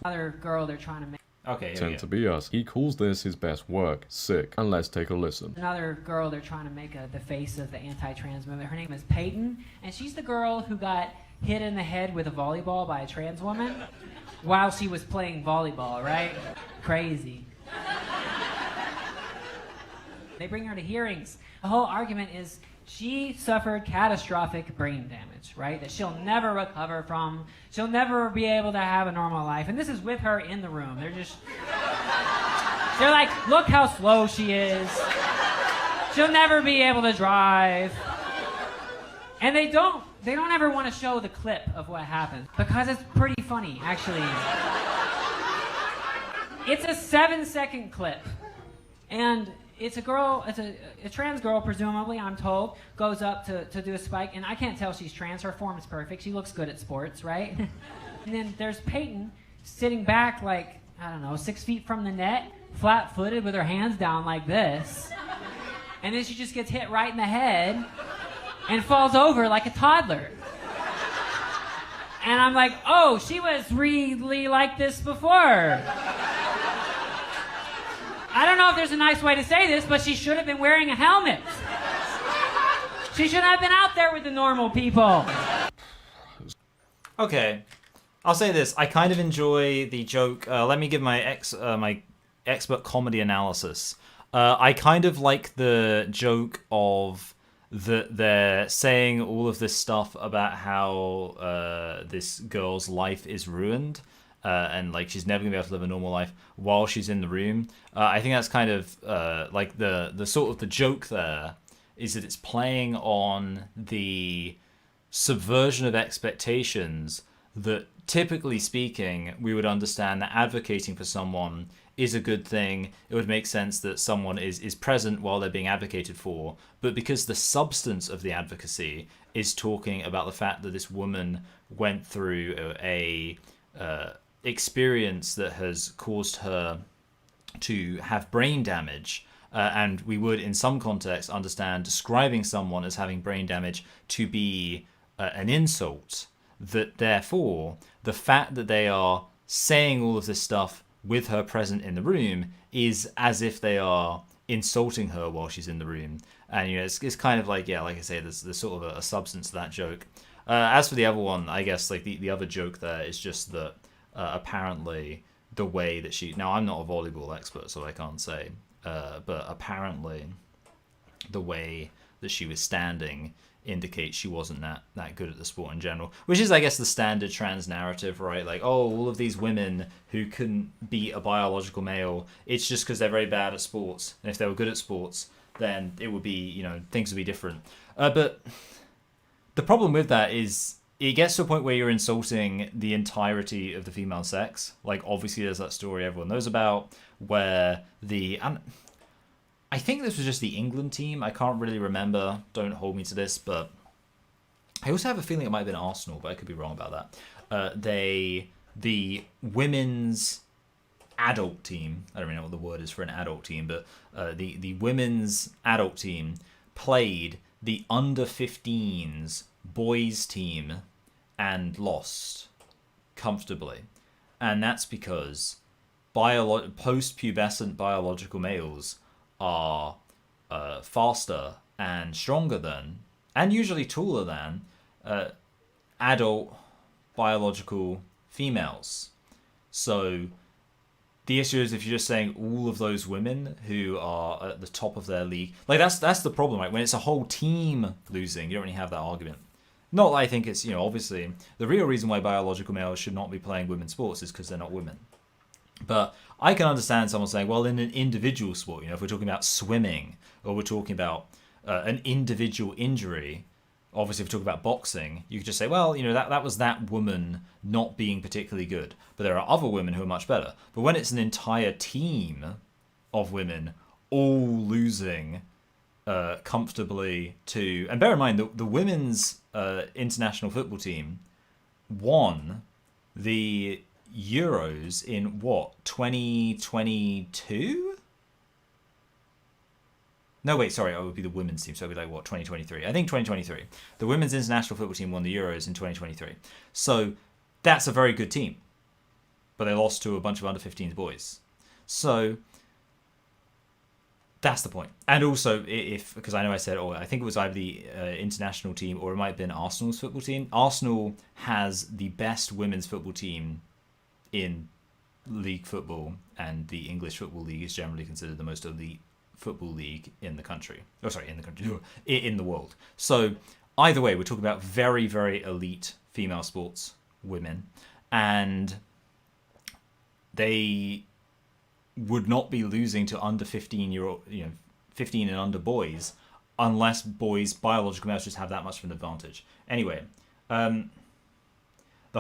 Other girl they're trying to make. Okay, Tend to be us. He calls this his best work. Sick. And let's take a listen. Another girl they're trying to make the face of the anti-trans movement. Her name is Peyton, and she's the girl who got hit in the head with a volleyball by a trans woman while she was playing volleyball, right? Crazy. They bring her to hearings. The whole argument is she suffered catastrophic brain damage, right? That she'll never recover from. She'll never be able to have a normal life. And this is with her in the room. They're like, look how slow she is. She'll never be able to drive. And they don't ever want to show the clip of what happened because it's pretty funny, actually. It's a 7-second clip. And it's a girl, it's a trans girl, presumably, I'm told, goes up to do a spike, and I can't tell she's trans. Her form is perfect. She looks good at sports, right? And then there's Peyton sitting back like, I don't know, 6 feet from the net, flat-footed with her hands down like this. And then she just gets hit right in the head and falls over like a toddler. And I'm like, oh, she was really like this before. I don't know if there's a nice way to say this, but she should have been wearing a helmet. She shouldn't have been out there with the normal people. Okay, I'll say this. I kind of enjoy the joke. Let me give my expert comedy analysis. I kind of like the joke of that they're saying all of this stuff about how this girl's life is ruined. And like she's never gonna be able to live a normal life while she's in the room. I think that's kind of like the sort of the joke there is that it's playing on the subversion of expectations that, typically speaking, we would understand that advocating for someone is a good thing. It would make sense that someone is present while they're being advocated for, but because the substance of the advocacy is talking about the fact that this woman went through a experience that has caused her to have brain damage, and we would in some context understand describing someone as having brain damage to be an insult, that therefore the fact that they are saying all of this stuff with her present in the room is as if they are insulting her while she's in the room. And you know, it's kind of like, yeah, like I say, there's sort of a substance to that joke. As for the other one, I guess like the other joke there is just that apparently the way that she... Now, I'm not a volleyball expert, so I can't say. But apparently the way that she was standing indicates she wasn't that good at the sport in general. Which is, I guess, the standard trans narrative, right? Like, oh, all of these women who couldn't beat a biological male, it's just because they're very bad at sports. And if they were good at sports, then it would be, you know, things would be different. But the problem with that is... it gets to a point where you're insulting the entirety of the female sex. Like, obviously, there's that story everyone knows about where I think this was just the England team. I can't really remember. Don't hold me to this, but I also have a feeling it might have been Arsenal, but I could be wrong about that. The women's adult team, I don't really know what the word is for an adult team, but the women's adult team played the under-15s boys team and lost comfortably. And that's because post-pubescent biological males are faster and stronger than, and usually taller than, adult biological females. So the issue is if you're just saying all of those women who are at the top of their league, like that's the problem, right? When it's a whole team losing, you don't really have that argument. Not that I think it's, obviously the real reason why biological males should not be playing women's sports is because they're not women. But I can understand someone saying, well, in an individual sport, if we're talking about swimming or we're talking about an individual injury, obviously if we're talking about boxing, you could just say, well, that was that woman not being particularly good. But there are other women who are much better. But when it's an entire team of women all losing comfortably to... And bear in mind, the women's international football team won the Euros in, 2022? No, wait, sorry, it would be the women's team, so it would be 2023? I think 2023. The women's international football team won the Euros in 2023. So that's a very good team. But they lost to a bunch of under-15s boys. So that's the point. And also, because I know I said, I think it was either the international team or it might have been Arsenal's football team. Arsenal has the best women's football team in league football, and the English Football League is generally considered the most elite football league in the country. Oh, sorry, in the country, in the world. So either way, we're talking about very, very elite female sports women, and they would not be losing to under 15 15 and under boys unless biological males just have that much of an advantage. Anyway, the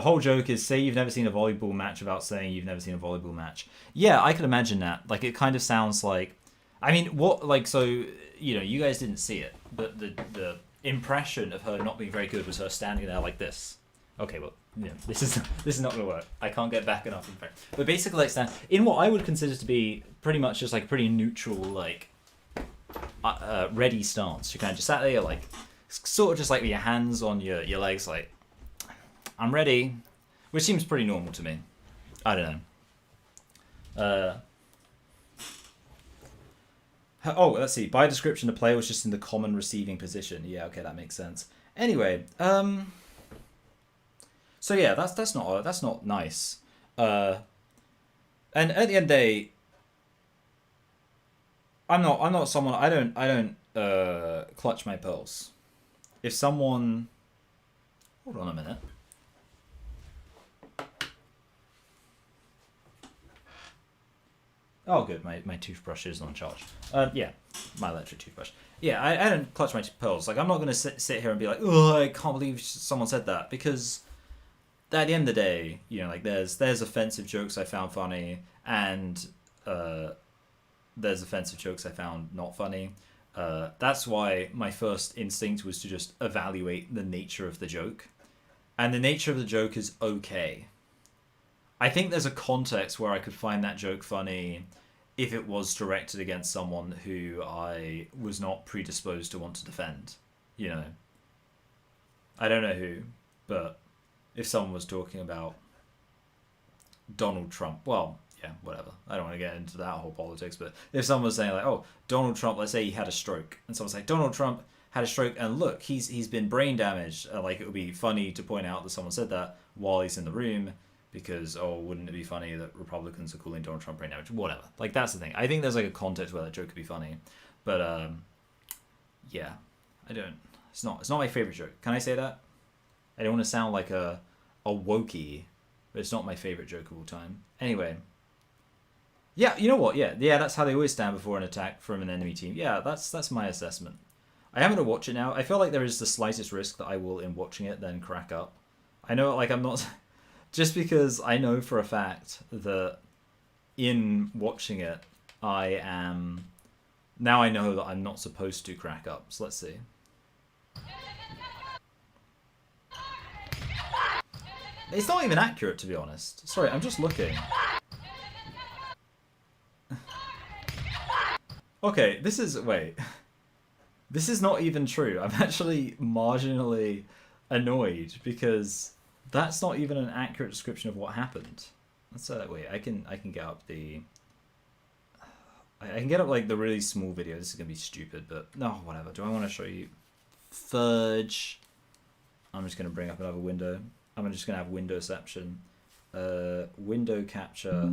whole joke is, say you've never seen a volleyball match without saying you've never seen a volleyball match. Yeah, I can imagine that. It kind of sounds like... I mean, you guys didn't see it, but the impression of her not being very good was her standing there like this. Okay, well, this is not going to work. I can't get back enough. But basically, stand in what I would consider to be pretty much just pretty neutral, ready stance. You kind of just sat there, sort of just with your hands on your legs, I'm ready, which seems pretty normal to me. I don't know. Let's see. By description, the player was just in the common receiving position. Yeah, okay, that makes sense. Anyway, so yeah, that's not nice. And at the end of the day, I'm not someone. I don't clutch my pearls. If someone, hold on a minute. Oh, good. My toothbrush is on charge. Yeah, my electric toothbrush. Yeah, I don't clutch my pearls. I'm not going to sit here and be like, oh, I can't believe someone said that. Because at the end of the day, there's offensive jokes I found funny, and there's offensive jokes I found not funny. That's why my first instinct was to just evaluate the nature of the joke. And the nature of the joke is okay. I think there's a context where I could find that joke funny if it was directed against someone who I was not predisposed to want to defend. I don't know who, but if someone was talking about Donald Trump, well, yeah, whatever. I don't want to get into that whole politics, but if someone was saying Donald Trump, let's say he had a stroke, and someone's like, Donald Trump had a stroke, and look, he's been brain damaged. It would be funny to point out that someone said that while he's in the room, because, wouldn't it be funny that Republicans are calling Donald Trump brain damage? Whatever. That's the thing. I think there's a context where that joke could be funny. But, yeah. It's not my favorite joke. Can I say that? I don't want to sound like a wokey, but it's not my favorite joke of all time. Anyway. Yeah, you know what? Yeah, that's how they always stand before an attack from an enemy team. Yeah, that's my assessment. I am going to watch it now. I feel like there is the slightest risk that I will, in watching it, then crack up. I know, I'm not... Just because I know for a fact that in watching it, I am... Now I know that I'm not supposed to crack up. So let's see. It's not even accurate, to be honest. Sorry, I'm just looking. Okay, this is... Wait. This is not even true. I'm actually marginally annoyed because... That's not even an accurate description of what happened. Let's wait. I can get up the. I can get up like the really small video. This is gonna be stupid, but no, whatever. Do I want to show you Fudge? I'm just gonna bring up another window. I'm just gonna have windowception, window capture.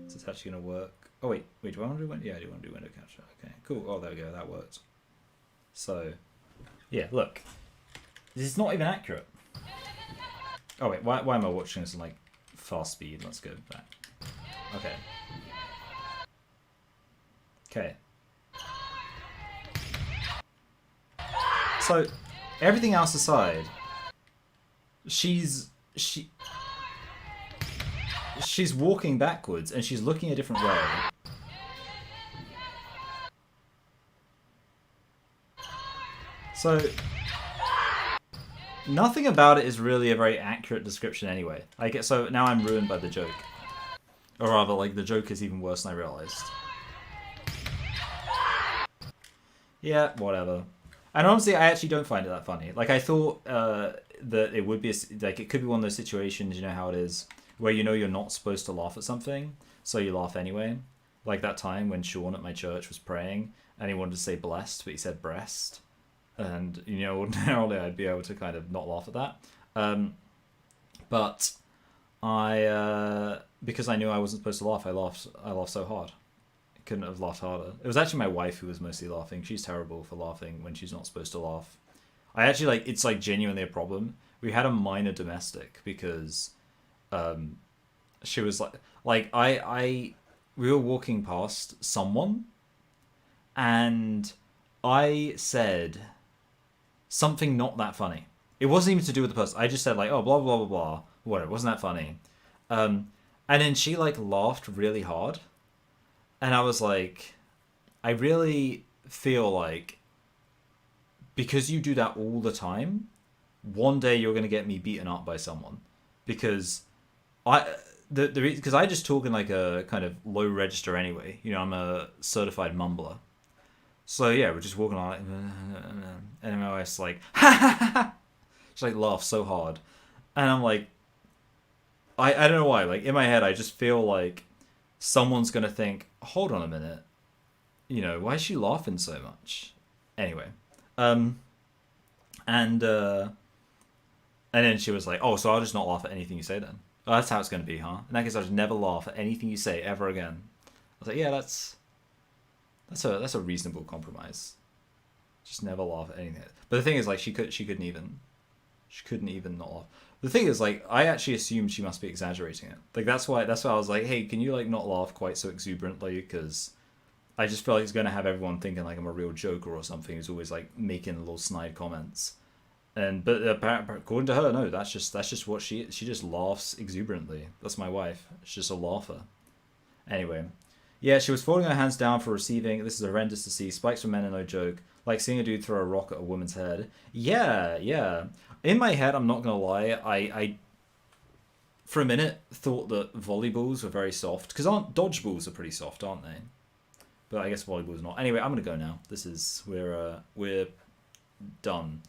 Is this actually gonna work? Oh wait, do I want to do window? Yeah, I do want to do window capture. Okay, cool. Oh, there we go. That worked. So, yeah, look. This is not even accurate. Oh wait, why am I watching this in like fast speed? Let's go back. Okay. Okay. So, everything else aside, she's walking backwards and she's looking a different way. So, nothing about it is really a very accurate description anyway. So now I'm ruined by the joke. Or rather, like, the joke is even worse than I realized. Yeah, whatever. And honestly, I actually don't find it that funny. Like, I thought that it would be, like, it could be one of those situations, you know how it is, where you know you're not supposed to laugh at something, so you laugh anyway. Like that time when Sean at my church was praying, and he wanted to say blessed, but he said breast. And, you know, ordinarily I'd be able to kind of not laugh at that. But I, because I knew I wasn't supposed to laugh, I laughed so hard. I couldn't have laughed harder. It was actually my wife who was mostly laughing. She's terrible for laughing when she's not supposed to laugh. I actually, like, it's like genuinely a problem. We had a minor domestic because she was like we were walking past someone and I said something not that funny. It wasn't even to do with the person. I just said like, oh, blah, blah, blah, blah. Whatever, it wasn't that funny. And then she like laughed really hard. And I was like, I really feel like because you do that all the time, one day you're going to get me beaten up by someone. Because because I just talk in like a kind of low register anyway. You know, I'm a certified mumbler. So yeah, we're just walking on like, and my wife's like, ha ha ha. She like laughs so hard, and I'm like, I don't know why. Like in my head, I just feel like someone's gonna think, hold on a minute, you know, why is she laughing so much? Anyway, and then she was like, oh, so I'll just not laugh at anything you say then. Oh, that's how it's gonna be, huh? In that case, I'll just never laugh at anything you say ever again. I was like, yeah, that's a reasonable compromise. Just never laugh at anything. But the thing is, like, she couldn't even not laugh. The thing is, like, I actually assumed she must be exaggerating it. Like that's why I was like, hey, can you like not laugh quite so exuberantly? Because I just feel like it's gonna have everyone thinking like I'm a real joker or something who's always like making little snide comments. But according to her, no, that's just what she just laughs exuberantly. That's my wife. She's just a laugher. Anyway. Yeah, she was folding her hands down for receiving. This is horrendous to see. Spikes for men are no joke. Like seeing a dude throw a rock at a woman's head. Yeah. In my head, I'm not going to lie, I for a minute thought that volleyballs were very soft. Because dodgeballs are pretty soft, aren't they? But I guess volleyball's not. Anyway, I'm going to go now. We're done.